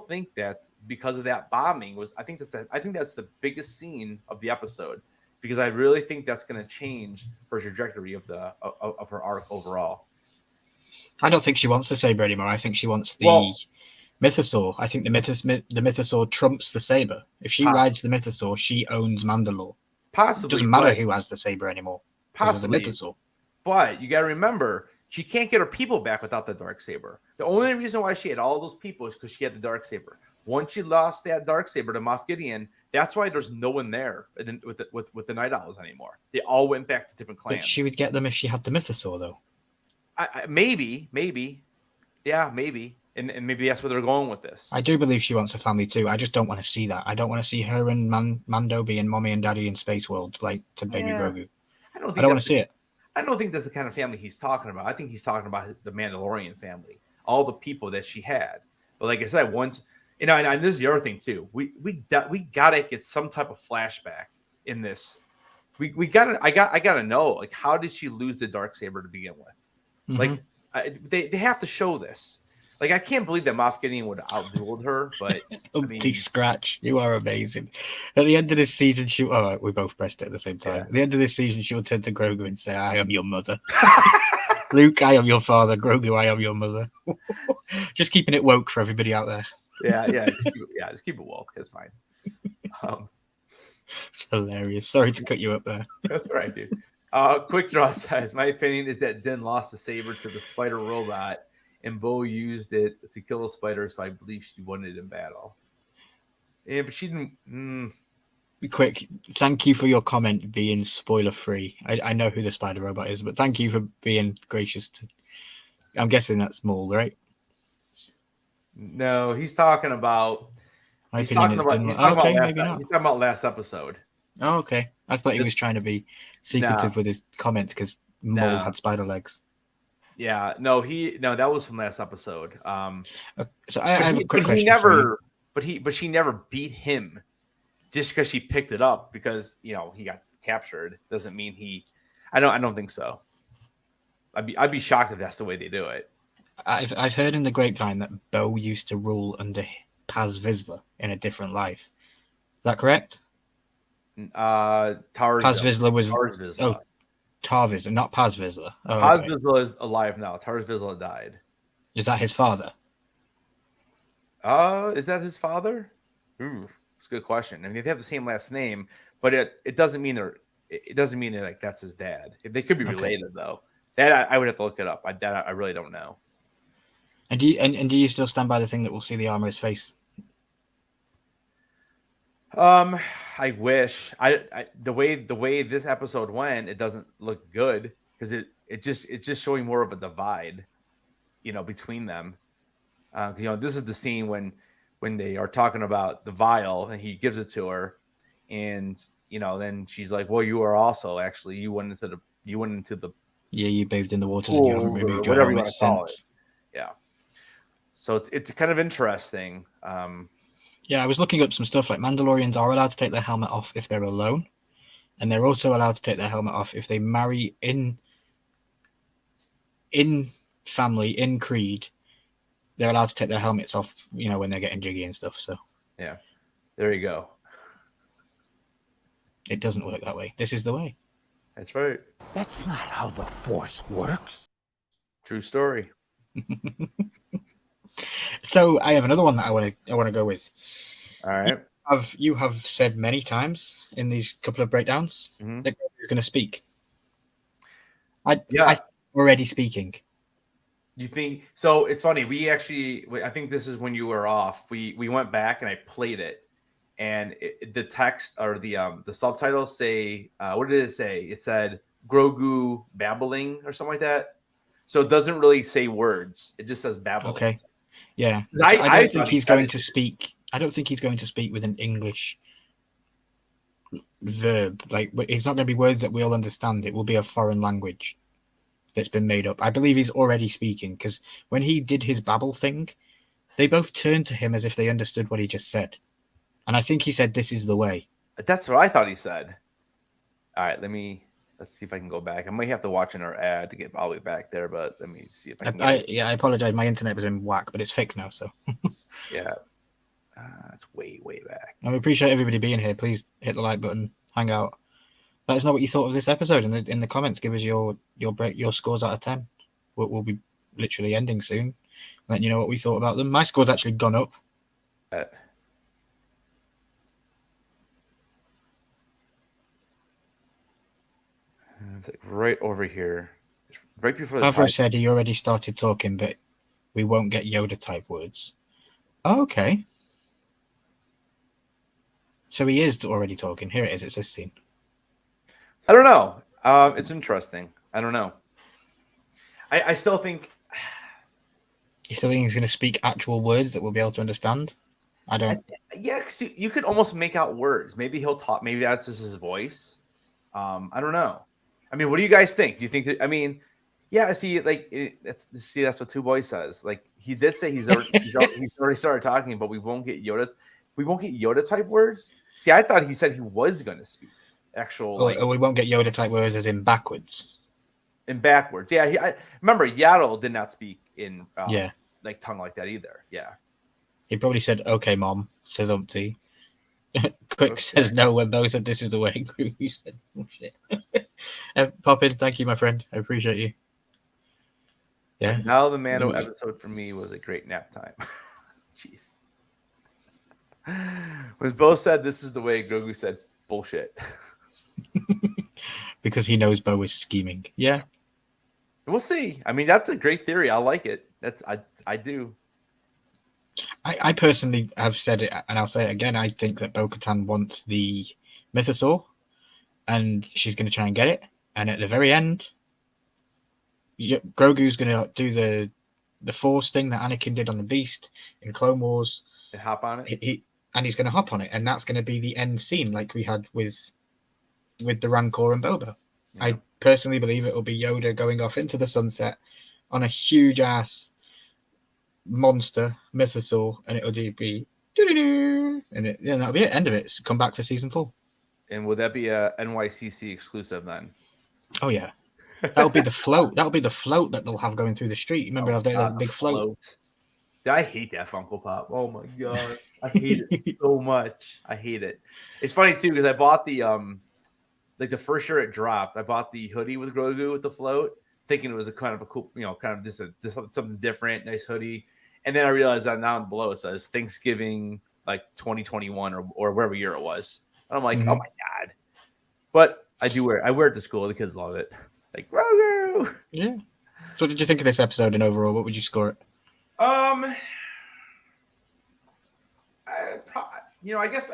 Speaker 1: think that because of that bombing I think that's the biggest scene of the episode, because I really think that's going to change her trajectory of her arc overall.
Speaker 5: I don't think she wants the saber anymore. I think she wants the mythosaur. I think the mythosaur trumps the saber. If she rides the mythosaur, she owns Mandalore.
Speaker 1: Possibly.
Speaker 5: It doesn't matter who has the saber anymore.
Speaker 1: Possibly.
Speaker 5: The mythosaur.
Speaker 1: But you got to remember, she can't get her people back without the darksaber. The only reason why she had all those people is because she had the darksaber. Once she lost that darksaber to Moff Gideon, that's why there's no one there with the Night Owls anymore. They all went back to different clans.
Speaker 5: But she would get them if she had the mythosaur, though.
Speaker 1: Maybe. Yeah, maybe. And maybe that's where they're going with this.
Speaker 5: I do believe she wants a family too. I just don't want to see that. I don't want to see her and Mando being mommy and daddy in Space World, like to baby Grogu. I don't want to see it.
Speaker 1: I don't think that's the kind of family he's talking about. I think he's talking about the Mandalorian family, all the people that she had. But like I said, once, and this is the other thing too. We gotta get some type of flashback in this. I gotta know, like, how did she lose the darksaber to begin with?
Speaker 5: Mm-hmm.
Speaker 1: Like, they have to show this. Like, I can't believe that Moff Gideon would have outruled her, but
Speaker 5: Scratch, you are amazing. At the end of this season, we both pressed it at the same time.
Speaker 1: Yeah.
Speaker 5: At the end of this season, she'll turn to Grogu and say, "I am your mother." Luke, I am your father. Grogu, I am your mother. Just keeping it woke for everybody out there.
Speaker 1: Yeah, just keep it woke. It's fine.
Speaker 5: It's hilarious. Sorry to cut you up there.
Speaker 1: That's all right, dude. Quick draw says, my opinion is that Din lost the saber to the spider robot, and Bo used it to kill a spider, so I believe she won it in battle. Yeah, but she didn't.
Speaker 5: Quick, thank you for your comment being spoiler free. I know who the spider robot is, but thank you for being gracious to. I'm guessing that's Maul, right?
Speaker 1: No, he's talking about. He's talking about last episode.
Speaker 5: Oh, okay. I thought he was trying to be secretive with his comments because Maul had spider legs.
Speaker 1: Yeah, no, that was from last episode.
Speaker 5: So I have a quick question.
Speaker 1: But she never beat him just because she picked it up because he got captured doesn't mean he. I don't think so. I'd be shocked if that's the way they do it.
Speaker 5: I've heard in the grapevine that Bo used to rule under Paz Vizsla in a different life. Is that correct?
Speaker 1: Paz
Speaker 5: Vizsla was
Speaker 1: Tarz Vizsla.
Speaker 5: Tar Vizsla, not Paz Vizsla. Oh,
Speaker 1: Paz Vizsla is alive now. Tarz Vizsla died.
Speaker 5: Is that his father?
Speaker 1: Is that his father? That's a good question. I mean, they have the same last name, but it doesn't mean they're like that's his dad. They could be related though. That I would have to look it up. I really don't know.
Speaker 5: And do you still stand by the thing that we'll see the armorer's face?
Speaker 1: I wish. The way this episode went, it doesn't look good because it's just showing more of a divide, between them. This is the scene when they are talking about the vial and he gives it to her, and then she's like, "Well, you are also actually you went into the
Speaker 5: you bathed in the waters and you haven't removed your
Speaker 1: whatever you
Speaker 5: helmet
Speaker 1: want to call it."
Speaker 5: since.
Speaker 1: Yeah. So it's kind of interesting.
Speaker 5: Yeah, I was looking up some stuff like Mandalorians are allowed to take their helmet off if they're alone, and they're also allowed to take their helmet off if they marry in family, in creed. They're allowed to take their helmets off, when they're getting jiggy and stuff. So
Speaker 1: yeah, there you go.
Speaker 5: It doesn't work that way. This is the way.
Speaker 1: That's right.
Speaker 3: That's not how the Force works.
Speaker 1: True story.
Speaker 5: So I have another one that I want to go with.
Speaker 1: All right.
Speaker 5: You have said many times in these couple of breakdowns that you're going to speak. I already speaking.
Speaker 1: You think so? It's funny. I think this is when you were off. We went back and I played it, and the text or the subtitles say, what did it say? It said Grogu babbling or something like that. So it doesn't really say words. It just says babbling.
Speaker 5: Okay. Yeah. I don't think he's going to speak. I don't think he's going to speak with an English verb. Like, it's not going to be words that we'll understand. It will be a foreign language that's been made up. I believe he's already speaking because when he did his babble thing, they both turned to him as if they understood what he just said. And I think he said, "This is the way."
Speaker 1: That's what I thought he said. All right, let me Let's see if I can go back. I might have to watch another ad to get all the way back there, but let me see if I can.
Speaker 5: I apologize. My internet was in whack, but it's fixed now. So
Speaker 1: Yeah, it's way back.
Speaker 5: I appreciate everybody being here. Please hit the like button, hang out. Let us know what you thought of this episode in the comments. Give us your scores out of 10. We'll be literally ending soon. Letting you know what we thought about them. My score's actually gone up.
Speaker 1: It's like right over here, right before the.
Speaker 5: Favreau said he already started talking, but we won't get Yoda type words. Oh, okay. So he is already talking. Here it is. It's this scene.
Speaker 1: I don't know. It's interesting. I don't know. I still think.
Speaker 5: You still think he's going to speak actual words that we'll be able to understand? I don't.
Speaker 1: Yeah, because you could almost make out words. Maybe he'll talk. Maybe that's just his voice. I don't know. I mean, what do you guys think? Do you think that? I mean, yeah. See, like, that's what Two Boys says. Like, he did say he's already started talking, but we won't get Yoda. We won't get Yoda type words. See, I thought he said he was going to speak actual.
Speaker 5: We won't get Yoda type words as in backwards.
Speaker 1: In backwards, yeah. I remember Yaddle did not speak in like tongue like that either. Yeah.
Speaker 5: He probably said, "Okay, Mom," says Umpty. Quick says no when Bo said this is the way. Grogu said, "Oh shit." Pop in, thank you, my friend. I appreciate you. Yeah.
Speaker 1: And now the Mando episode for me was a great nap time. Jeez. When Bo said this is the way, Grogu said bullshit.
Speaker 5: Because he knows Bo is scheming. Yeah.
Speaker 1: We'll see. I mean, that's a great theory. I like it. I do.
Speaker 5: I personally have said it, and I'll say it again. I think that Bo-Katan wants the mythosaur, and she's going to try and get it. And at the very end, Grogu's going to do the Force thing that Anakin did on the Beast in Clone Wars.
Speaker 1: And hop on it.
Speaker 5: He's going to hop on it, and that's going to be the end scene, like we had with the Rancor and Boba. Yeah. I personally believe it will be Yoda going off into the sunset on a huge ass monster mythosaur, and it'll be and that'll be it. End of it. Come back for season 4.
Speaker 1: And would that be a NYCC exclusive then?
Speaker 5: Oh yeah, that'll be the float. That'll be the float that they'll have going through the street. Remember that big float?
Speaker 1: I hate that Funko Pop. Oh my god, I hate it so much. I hate it. It's funny too because I bought the like the first year it dropped. I bought the hoodie with Grogu with the float, thinking it was a kind of a cool, kind of just something different, nice hoodie. And then I realized that down below it says Thanksgiving like 2021 or whatever year it was. And I'm like, oh my god. But I wear it to school. The kids love it. Like Grogu.
Speaker 5: Yeah. So what did you think of this episode and overall? What would you score it?
Speaker 1: I guess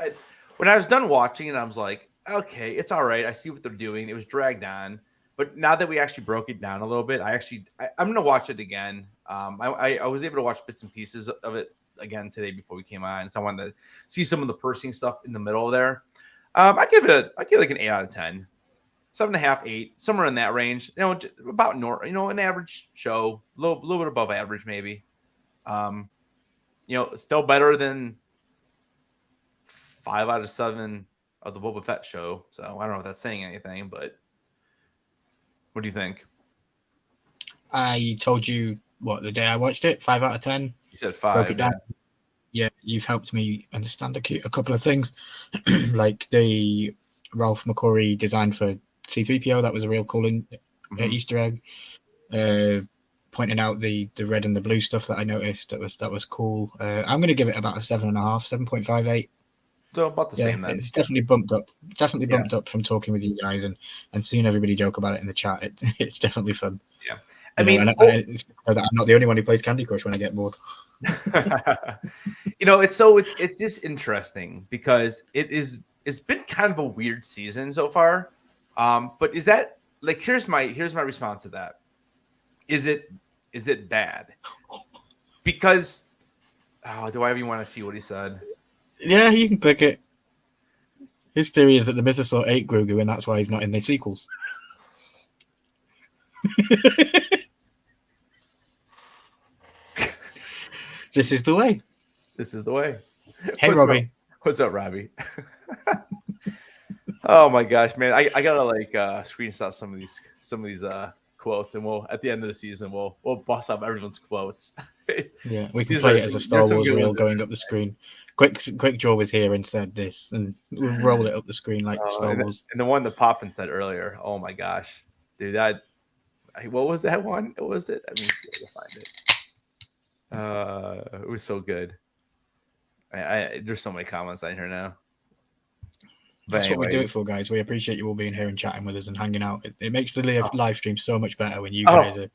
Speaker 1: when I was done watching it, I was like, okay, it's all right. I see what they're doing. It was dragged on. But now that we actually broke it down a little bit, I'm going to watch it again. I was able to watch bits and pieces of it again today before we came on. So I wanted to see some of the pursing stuff in the middle there. I give it like an 8 out of 10, 7.5, 8, somewhere in that range. About an average show, a little bit above average maybe. Still better than 5 out of 7 of the Boba Fett show. So I don't know if that's saying anything, but. What do you think?
Speaker 5: I told you the day I watched it, 5 out of 10.
Speaker 1: You said 5.
Speaker 5: Broke it down. Yeah, you've helped me understand a couple of things, like the Ralph McQuarrie design for C-3PO. That was a real cool Easter egg. Pointing out the red and the blue stuff that I noticed. That was cool. I'm going to give it about a 7.5, 7.58.
Speaker 1: So about the same then.
Speaker 5: It's definitely bumped up. Bumped up from talking with you guys and seeing everybody joke about it in the chat. It's definitely fun.
Speaker 1: Yeah.
Speaker 5: It's that I'm not the only one who plays Candy Crush when I get bored.
Speaker 1: It's just interesting because it's been kind of a weird season so far. But is that like here's my response to that. Is it bad? Because do I even want to see what he said?
Speaker 5: Yeah, you can click it. His theory is that the mythosaur ate Grogu, and that's why he's not in the sequels. This is the way.
Speaker 1: This is the way.
Speaker 5: Hey, Robbie.
Speaker 1: What's up, Robbie? Oh my gosh, man! I gotta like screenshot some of these quotes, and we'll at the end of the season we'll bust up everyone's quotes.
Speaker 5: Yeah, we can
Speaker 1: These
Speaker 5: play
Speaker 1: are
Speaker 5: it as a
Speaker 1: some-
Speaker 5: Star
Speaker 1: there's some
Speaker 5: Wars
Speaker 1: good
Speaker 5: reel
Speaker 1: ones in
Speaker 5: going
Speaker 1: there.
Speaker 5: up the screen. Quick Jaw was here and said this, and we'll roll it up the screen like Star
Speaker 1: and,
Speaker 5: Wars.
Speaker 1: and the one that Poppin said earlier. Oh my gosh, dude! What was that one? What was it? I mean, see if I can find it. It was so good. There's so many comments on here now. But
Speaker 5: That's what we do
Speaker 1: anyway.
Speaker 5: it for, guys. We appreciate you all being here and chatting with us and hanging out. It makes the live stream so much better when you guys are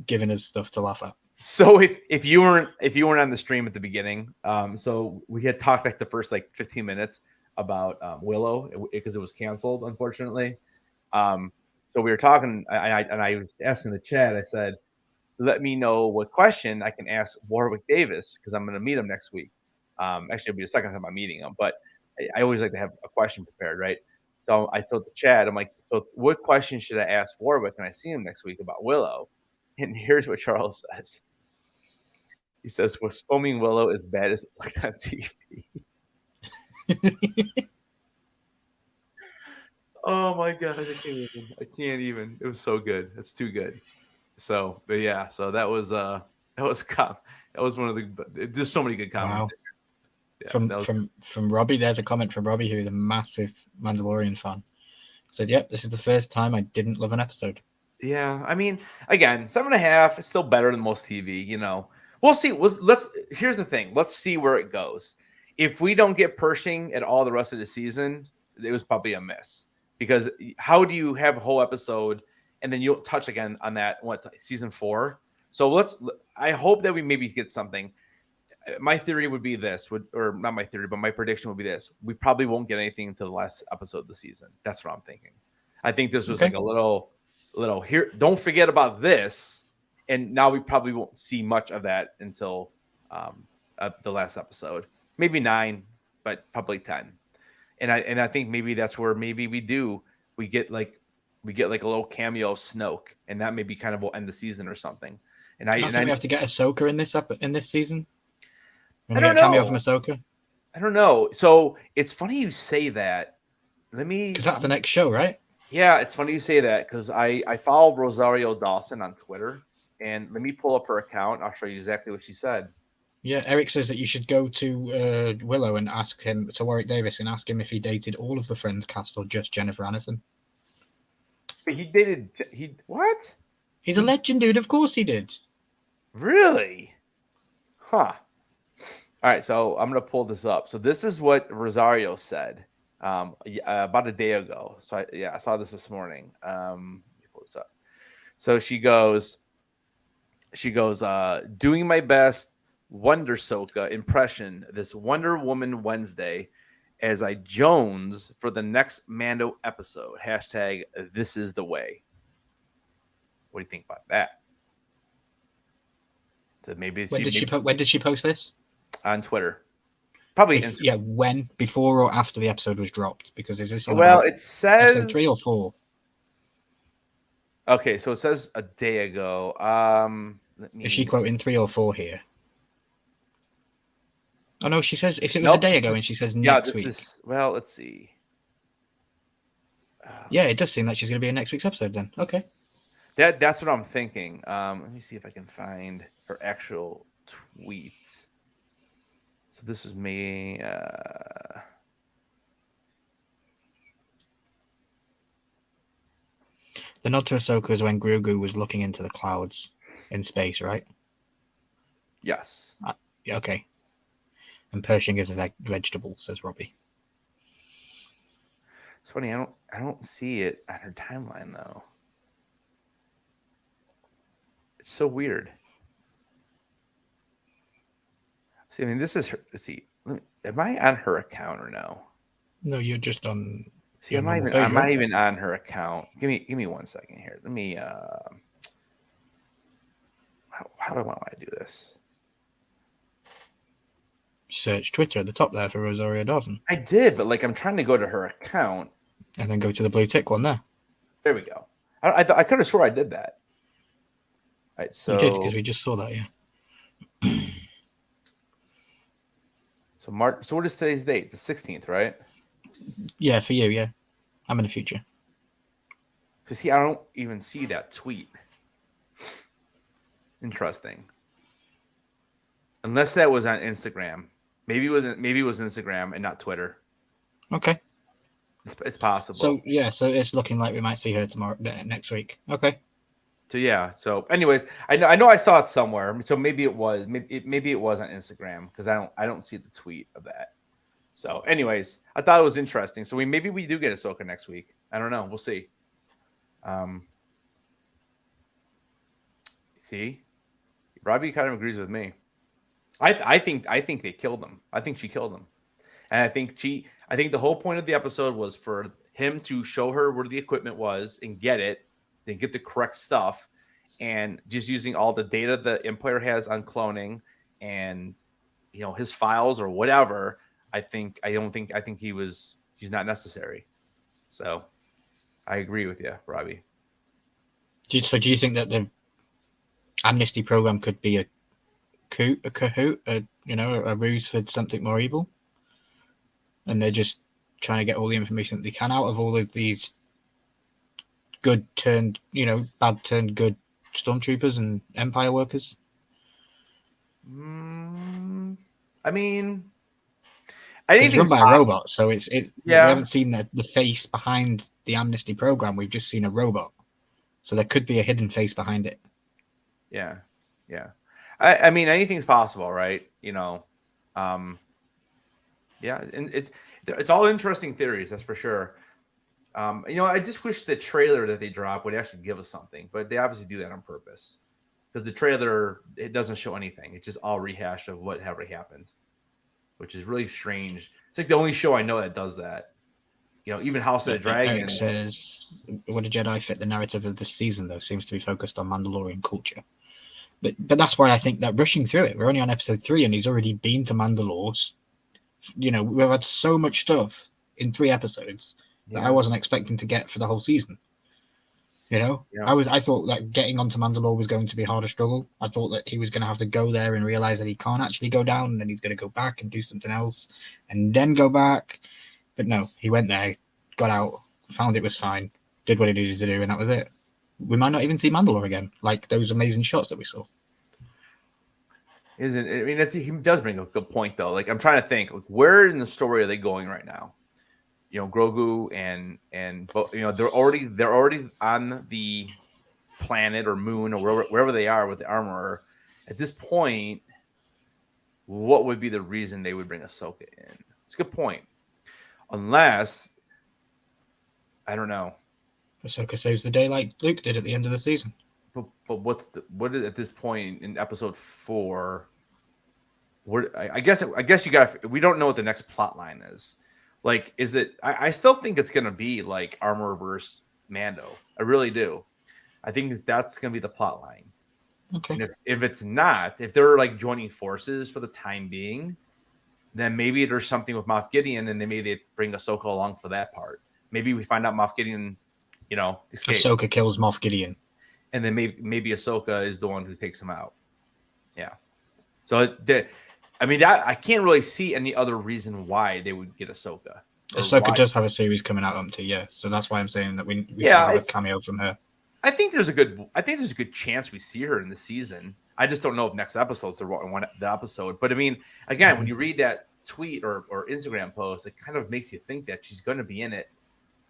Speaker 5: giving us stuff to laugh at.
Speaker 1: So if you weren't on the stream at the beginning, so we had talked like the first like 15 minutes about Willow because it was canceled, unfortunately. So we were talking, I was asking the chat. I said, "Let me know what question I can ask Warwick Davis because I'm going to meet him next week. Actually, it'll be the second time I'm meeting him, but I always like to have a question prepared, right?" So I told the chat, I'm like, "So what question should I ask Warwick when I see him next week about Willow?" And here's what Charles says. He says, "Was foaming Willow as bad as it looked on TV?" Oh my god, I can't even. It was so good. It's too good. So, but yeah, so that was one of the. There's so many good comments.
Speaker 5: Wow.
Speaker 1: Yeah,
Speaker 5: from Robbie, there's a comment from Robbie who's a massive Mandalorian fan. Said, "Yep, this is the first time I didn't love an episode."
Speaker 1: Yeah, I mean, again, 7.5 is still better than most TV. You know, we'll see. Here's the thing. Let's see where it goes. If we don't get Pershing at all the rest of the season, it was probably a miss. Because how do you have a whole episode and then you'll touch again on that season 4? So I hope that we maybe get something. My theory would be this, or not my theory, but my prediction would be this: we probably won't get anything until the last episode of the season. That's what I'm thinking. I think this was like a little here. Don't forget about this, and now we probably won't see much of that until the last episode. Maybe 9, but probably 10. And I think maybe that's where maybe we get like a little cameo of Snoke, and that maybe kind of will end the season or something. And I
Speaker 5: think we have to get Ahsoka in this season.
Speaker 1: I don't know.
Speaker 5: Cameo from Ahsoka.
Speaker 1: I don't know. So it's funny you say that.
Speaker 5: Because that's the next show, right?
Speaker 1: Yeah, it's funny you say that because I follow Rosario Dawson on Twitter, and let me pull up her account. I'll show you exactly what she said.
Speaker 5: Yeah, Eric says that you should go to Willow and ask him, to Warwick Davis, and ask him if he dated all of the Friends cast or just Jennifer Aniston.
Speaker 1: But what?
Speaker 5: He's a legend, dude. Of course he did.
Speaker 1: Really? Huh. All right, so I'm going to pull this up. So this is what Rosario said about a day ago. So I saw this morning. Let me pull this up. So she goes, doing my best Wonder Soka impression this Wonder Woman Wednesday as I Jones for the next Mando episode. # this is the way. What do you think about that? So maybe
Speaker 5: when did she post this?
Speaker 1: On Twitter. Probably
Speaker 5: when? Before or after the episode was dropped? Because is this
Speaker 1: it says
Speaker 5: episode 3 or 4?
Speaker 1: Okay, so it says a day ago.
Speaker 5: Is she quoting 3 or 4 here? Oh no, she says if it was a day ago, and she says next week.
Speaker 1: Let's see.
Speaker 5: Yeah, it does seem like she's going to be in next week's episode then. Okay.
Speaker 1: That's what I'm thinking. Let me see if I can find her actual tweet. So this is me.
Speaker 5: The nod to Ahsoka is when Grogu was looking into the clouds in space, right?
Speaker 1: Yes.
Speaker 5: Yeah, okay. And Pershing is a vegetable, says Robbie.
Speaker 1: It's funny. I don't see it on her timeline though. It's so weird. See, I mean, this is her. Let's see. Am I on her account or no?
Speaker 5: No, you're just on.
Speaker 1: See, I'm not even on her account. Give me 1 second here. Let me. How do I want to do this?
Speaker 5: Search Twitter at the top there for Rosario Dawson.
Speaker 1: I did, but I'm trying to go to her account.
Speaker 5: And then go to the blue tick one there.
Speaker 1: There we go. I could have swore I did that. All right, so
Speaker 5: you did, because we just saw that, yeah.
Speaker 1: So what is today's date? The 16th, right?
Speaker 5: Yeah, for you, yeah. I'm in the future.
Speaker 1: Because I don't even see that tweet. Interesting. Unless that was on Instagram. Maybe it was Instagram and not Twitter.
Speaker 5: Okay.
Speaker 1: It's possible.
Speaker 5: So it's looking like we might see her next week. Okay.
Speaker 1: So yeah. So anyways, I know I saw it somewhere. So maybe it was on Instagram because I don't see the tweet of that. So anyways, I thought it was interesting. So maybe we do get Ahsoka next week. I don't know. We'll see. See, Robbie kind of agrees with me. I think they killed him. I think she killed him, and I think the whole point of the episode was for him to show her where the equipment was and get it, then get the correct stuff, and just using all the data the Empire has on cloning and his files or whatever. I think she's not necessary. So I agree with you, Robbie.
Speaker 5: Do you think that the amnesty program could be a cahoot, a ruse for something more evil? And they're just trying to get all the information that they can out of all of these bad turned good stormtroopers and Empire workers?
Speaker 1: I mean,
Speaker 5: it's run by a robot, so we haven't seen the face behind the amnesty program. We've just seen a robot, so there could be a hidden face behind it.
Speaker 1: Yeah. I mean, anything's possible, right? Yeah, and it's all interesting theories, that's for sure. I just wish the trailer that they drop would actually give us something, but they obviously do that on purpose because the trailer, it doesn't show anything. It's just all rehash of whatever happened, which is really strange. It's like the only show I know that does that. Even House of the Dragon.
Speaker 5: Eric says, would a Jedi fit the narrative of this season, though? Seems to be focused on Mandalorian culture. But that's why I think that rushing through it, we're only on episode 3 and he's already been to Mandalore. We've had so much stuff in 3 episodes that I wasn't expecting to get for the whole season. I thought that getting onto Mandalore was going to be a harder struggle. I thought that he was going to have to go there and realize that he can't actually go down, and then he's going to go back and do something else and then go back. But no, he went there, got out, found it was fine, did what he needed to do, and that was it. We might not even see Mandalore again, like those amazing shots that we saw.
Speaker 1: Isn't it? I mean, he does bring a good point, though. Like, I'm trying to think, where in the story are they going right now? Grogu and they're already on the planet or moon or wherever they are with the armorer. At this point, what would be the reason they would bring Ahsoka in? It's a good point. Unless, I don't know.
Speaker 5: Ahsoka saves the day like Luke did at the end of the season.
Speaker 1: But what is at this point in episode 4? I guess you got. We don't know what the next plot line is. Like, is it? I still think it's gonna be like Armor versus Mando. I really do. I think that's gonna be the plot line.
Speaker 5: Okay.
Speaker 1: And if it's not, if they're like joining forces for the time being, then maybe there's something with Moff Gideon, and then maybe they bring Ahsoka along for that part. Maybe we find out Moff Gideon, escaped.
Speaker 5: Ahsoka kills Moff Gideon.
Speaker 1: And then maybe Ahsoka is the one who takes him out. Yeah. So I can't really see any other reason why they would get Ahsoka.
Speaker 5: Ahsoka does have a series coming out, so that's why I'm saying that we should have a cameo from her.
Speaker 1: I think there's a good chance we see her in the season. I just don't know if next episode's the episode. But I mean, again, when you read that tweet or Instagram post, it kind of makes you think that she's going to be in it.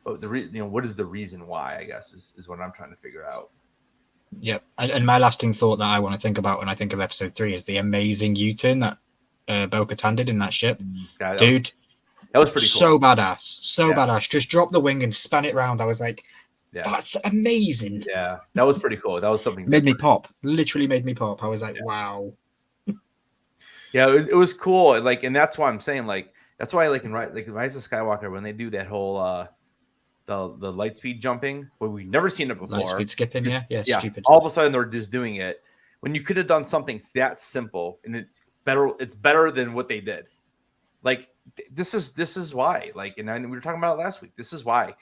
Speaker 1: But what is the reason why? I guess is what I'm trying to figure out.
Speaker 5: Yep. And my lasting thought that I want to think about when I think of episode 3 is the amazing U-turn that Bo-Katan did in that ship.
Speaker 1: Yeah,
Speaker 5: Dude,
Speaker 1: that was pretty cool.
Speaker 5: So badass. Badass. Just drop the wing and span it round. I was like, that's amazing.
Speaker 1: Yeah, that was pretty cool. That was something
Speaker 5: made me pop. Literally made me pop. I was like, wow.
Speaker 1: Yeah, it was cool. Like, and that's why I'm saying, like, that's why in Rise of Skywalker, when they do that whole the light speed jumping, where we've never seen it before.
Speaker 5: Light speed skipping, yeah. Stupid.
Speaker 1: All of a sudden they're just doing it. When you could have done something that simple, and it's better than what they did. Like, this is why. Like, and we were talking about it last week. This is why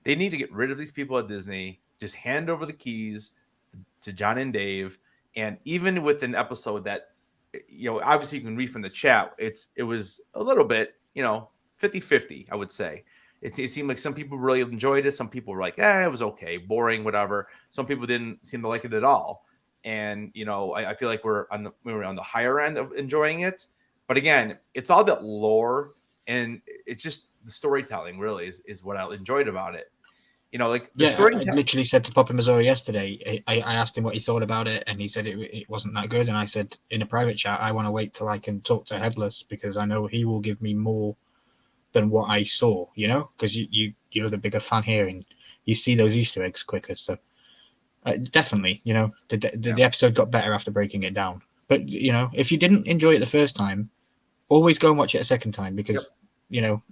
Speaker 1: they need to get rid of these people at Disney. Just hand over the keys to John and Dave. And even with an episode that, obviously you can read from the chat, it was a little bit, 50-50, I would say. It seemed like some people really enjoyed it. Some people were like, it was okay, boring, whatever. Some people didn't seem to like it at all. And I feel like we were on the higher end of enjoying it. But again, it's all that lore, and it's just the storytelling really is what I enjoyed about it. Like the
Speaker 5: I literally said to Papa Missouri yesterday, I asked him what he thought about it, and he said it wasn't that good. And I said in a private chat, I want to wait till I can talk to Headless, because I know he will give me more than what I saw, because you're the bigger fan here, and you see those Easter eggs quicker. So definitely, the episode got better after breaking it down. But, if you didn't enjoy it the first time, always go and watch it a second time, because,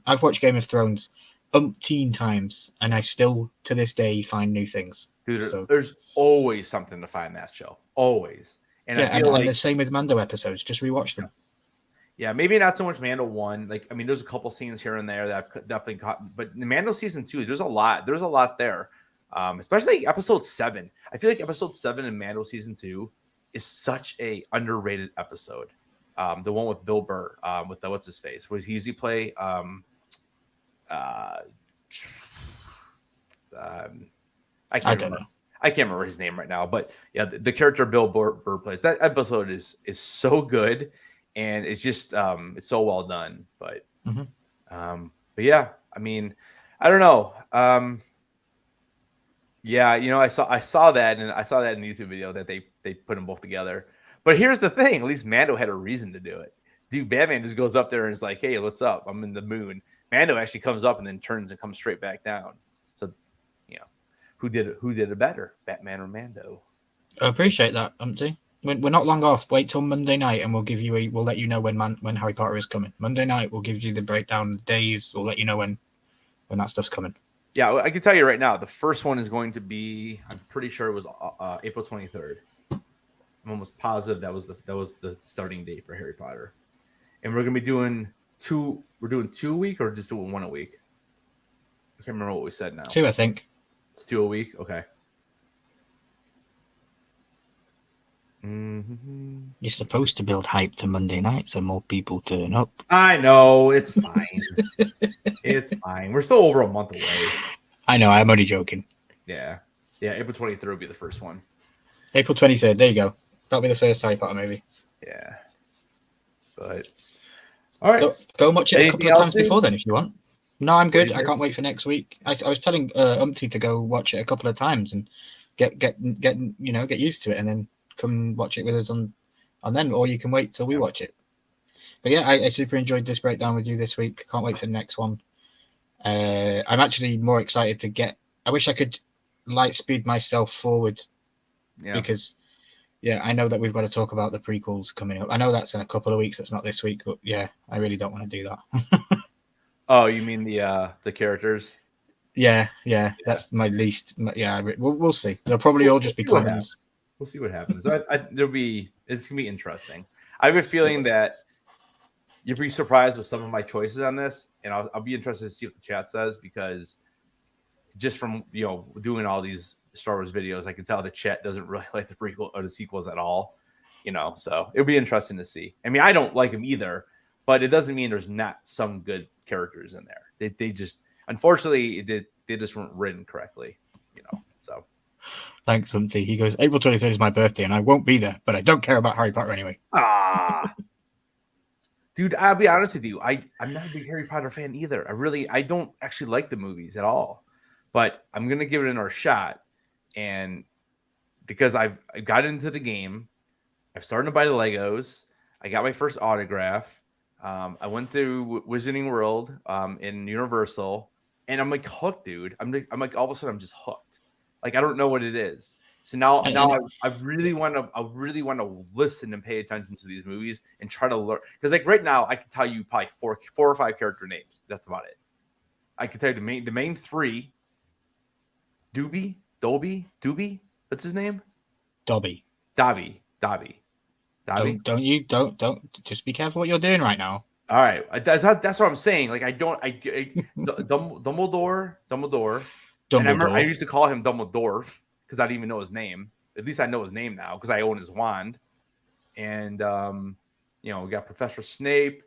Speaker 5: I've watched Game of Thrones umpteen times, and I still to this day find new things.
Speaker 1: Dude,
Speaker 5: so
Speaker 1: there's always something to find in that show, always. And I feel
Speaker 5: and the same with Mando episodes. Just rewatch them.
Speaker 1: Yeah, maybe not so much Mando 1. Like, I mean, there's a couple scenes here and there that I've definitely caught, but in Mando season 2, there's a lot there. Especially episode 7. I feel like episode 7 in Mando season 2 is such a underrated episode. The one with Bill Burr, with the what's his face, where he usually play I can't remember his name right now, but yeah, the character Bill Burr plays. That episode is so good, and it's just it's so well done. But but yeah, I mean, I don't know. Yeah, I saw that, and I saw that in a YouTube video that they put them both together. But here's the thing: at least Mando had a reason to do it. Dude, Batman just goes up there and is like, "Hey, what's up? I'm in the moon." Mando actually comes up and then turns and comes straight back down. So, who did it better, Batman or Mando?
Speaker 5: I appreciate that, Umpty. We're not long off. Wait till Monday night, and we'll let you know when Harry Potter is coming. Monday night, we'll give you the breakdown of the days. We'll let you know when that stuff's coming.
Speaker 1: Yeah, I can tell you right now, the first one is going to be. I'm pretty sure it was April 23rd. I'm almost positive that was the starting date for Harry Potter, and we're gonna be doing two. We're doing 2 a week, or just doing 1 a week. I can't remember what we said now.
Speaker 5: 2, I think.
Speaker 1: It's 2 a week. Okay. Mm-hmm.
Speaker 5: You're supposed to build hype to Monday night so more people turn up.
Speaker 1: I know, it's fine. It's fine. We're still over a month away.
Speaker 5: I know. I'm only joking.
Speaker 1: Yeah. April 23rd will be the first one.
Speaker 5: April 23rd. There you go. That'll be the first Harry Potter movie.
Speaker 1: Yeah. But all right.
Speaker 5: Go watch it a couple of times before then if you want. No, I'm good. I can't wait for next week. I was telling Umpty to go watch it a couple of times and get used to it, and then come watch it with us on then, or you can wait till we watch it. But yeah, I super enjoyed this breakdown with you this week. Can't wait for the next one. I'm actually more excited to get. I wish I could light speed myself forward, because I know that we've got to talk about the prequels coming up. I know that's in a couple of weeks. That's not this week, but yeah, I really don't want to do that.
Speaker 1: Oh, you mean the characters?
Speaker 5: Yeah, that's my least. Yeah, we'll see. They'll probably all just be clones.
Speaker 1: We'll see what happens. It's gonna be interesting. I have a feeling that you'll be surprised with some of my choices on this, and I'll be interested to see what the chat says, because just from doing all these Star Wars videos, I can tell the chat doesn't really like the prequel or the sequels at all. So it'll be interesting to see. I mean, I don't like them either, but it doesn't mean there's not some good characters in there. They just, unfortunately, they just weren't written correctly. So.
Speaker 5: Thanks, Humpty. He goes, April 23rd is my birthday, and I won't be there, but I don't care about Harry Potter anyway.
Speaker 1: Dude, I'll be honest with you. I'm not a big Harry Potter fan either. I don't actually like the movies at all, but I'm gonna give it another shot. And because I got into the game, I'm starting to buy the Legos. I got my first autograph. I went to Wizarding World in Universal, and I'm like hooked, dude. I'm like all of a sudden I'm just hooked. Like I don't know what it is. So now I really want to listen and pay attention to these movies and try to learn, because like right now I can tell you probably four or five character names. That's about it. I can tell you the main three. Dobby. What's his name?
Speaker 5: Dobby.
Speaker 1: Don't
Speaker 5: just be careful what you're doing right now.
Speaker 1: All right, that's what I'm saying. Like Dumbledore. And I used to call him Dumbledore because I didn't even know his name. At least I know his name now because I own his wand. And we got Professor Snape.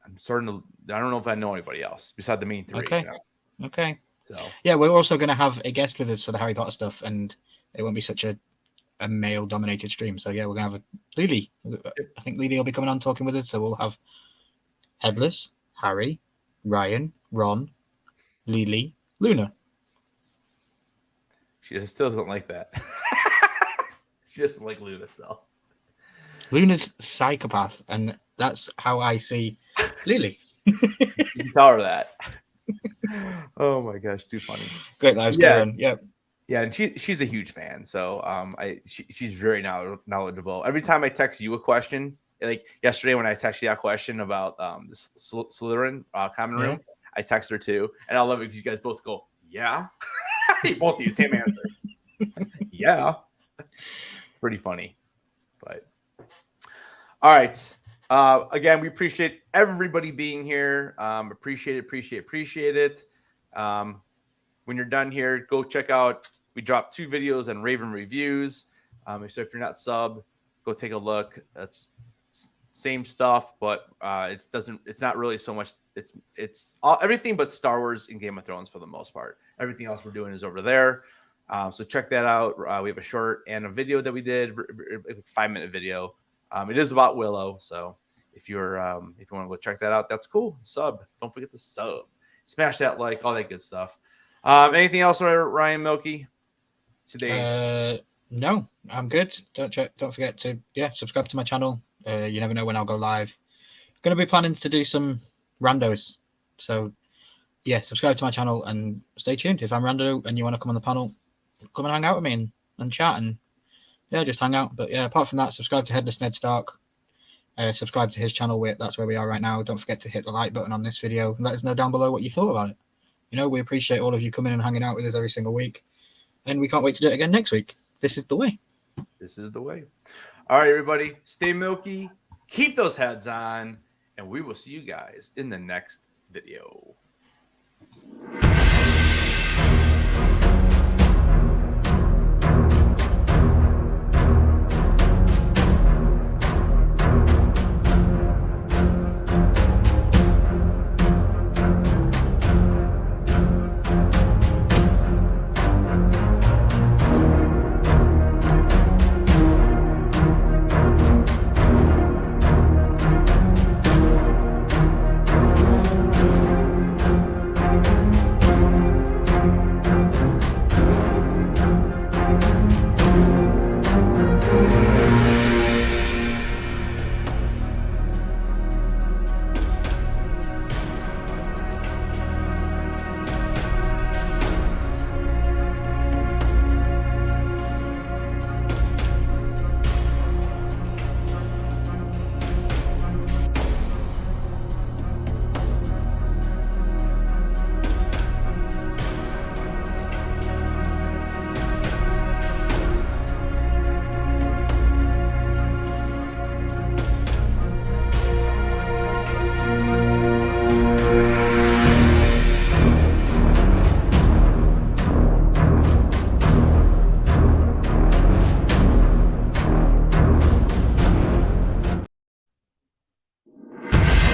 Speaker 1: I'm starting to. I don't know if I know anybody else besides the main three.
Speaker 5: Okay.
Speaker 1: You know?
Speaker 5: Okay.
Speaker 1: So
Speaker 5: yeah, we're also going to have a guest with us for the Harry Potter stuff, and it won't be such a male-dominated stream. So yeah, we're going to have Lily. I think Lily will be coming on talking with us. So we'll have Headless, Harry, Ryan, Ron, Lily, Luna.
Speaker 1: she still doesn't like that. She doesn't like Luna still.
Speaker 5: Luna's psychopath, and that's how I see Lily.
Speaker 1: You can tell her that. Oh my gosh, too funny.
Speaker 5: Great lives, Karen. Yep.
Speaker 1: Yeah, and she's a huge fan. So she's very knowledgeable. Every time I text you a question, like yesterday when I texted you a question about the Slytherin common room, I text her too, and I love it because you guys both go, yeah. You both use the same answer. Yeah. Pretty funny. But all right. Again, we appreciate everybody being here. Appreciate it. When you're done here, go check out. We dropped 2 videos on Raven Reviews. So if you're not sub, go take a look. That's same stuff, but it's not really so much. It's all, everything but Star Wars and Game of Thrones for the most part. Everything else we're doing is over there. So check that out. We have a short and a video that we did, a 5-minute video. It is about Willow. So if you want to go check that out, that's cool. Sub. Don't forget to sub. Smash that like, all that good stuff. Anything else, Ryan Milky? Today?
Speaker 5: No, I'm good. Don't forget to subscribe to my channel. You never know when I'll go live. Going to be planning to do some randos. So yeah, subscribe to my channel and stay tuned. If I'm rando and you want to come on the panel, come and hang out with me and chat and just hang out. But yeah, apart from that, subscribe to Headless Ned Stark. Subscribe to his channel. That's where we are right now. Don't forget to hit the like button on this video and let us know down below what you thought about it. We appreciate all of you coming and hanging out with us every single week, and we can't wait to do it again next week. This is the way.
Speaker 1: This is the way. All right, everybody, stay milky, keep those heads on, and we will see you guys in the next video.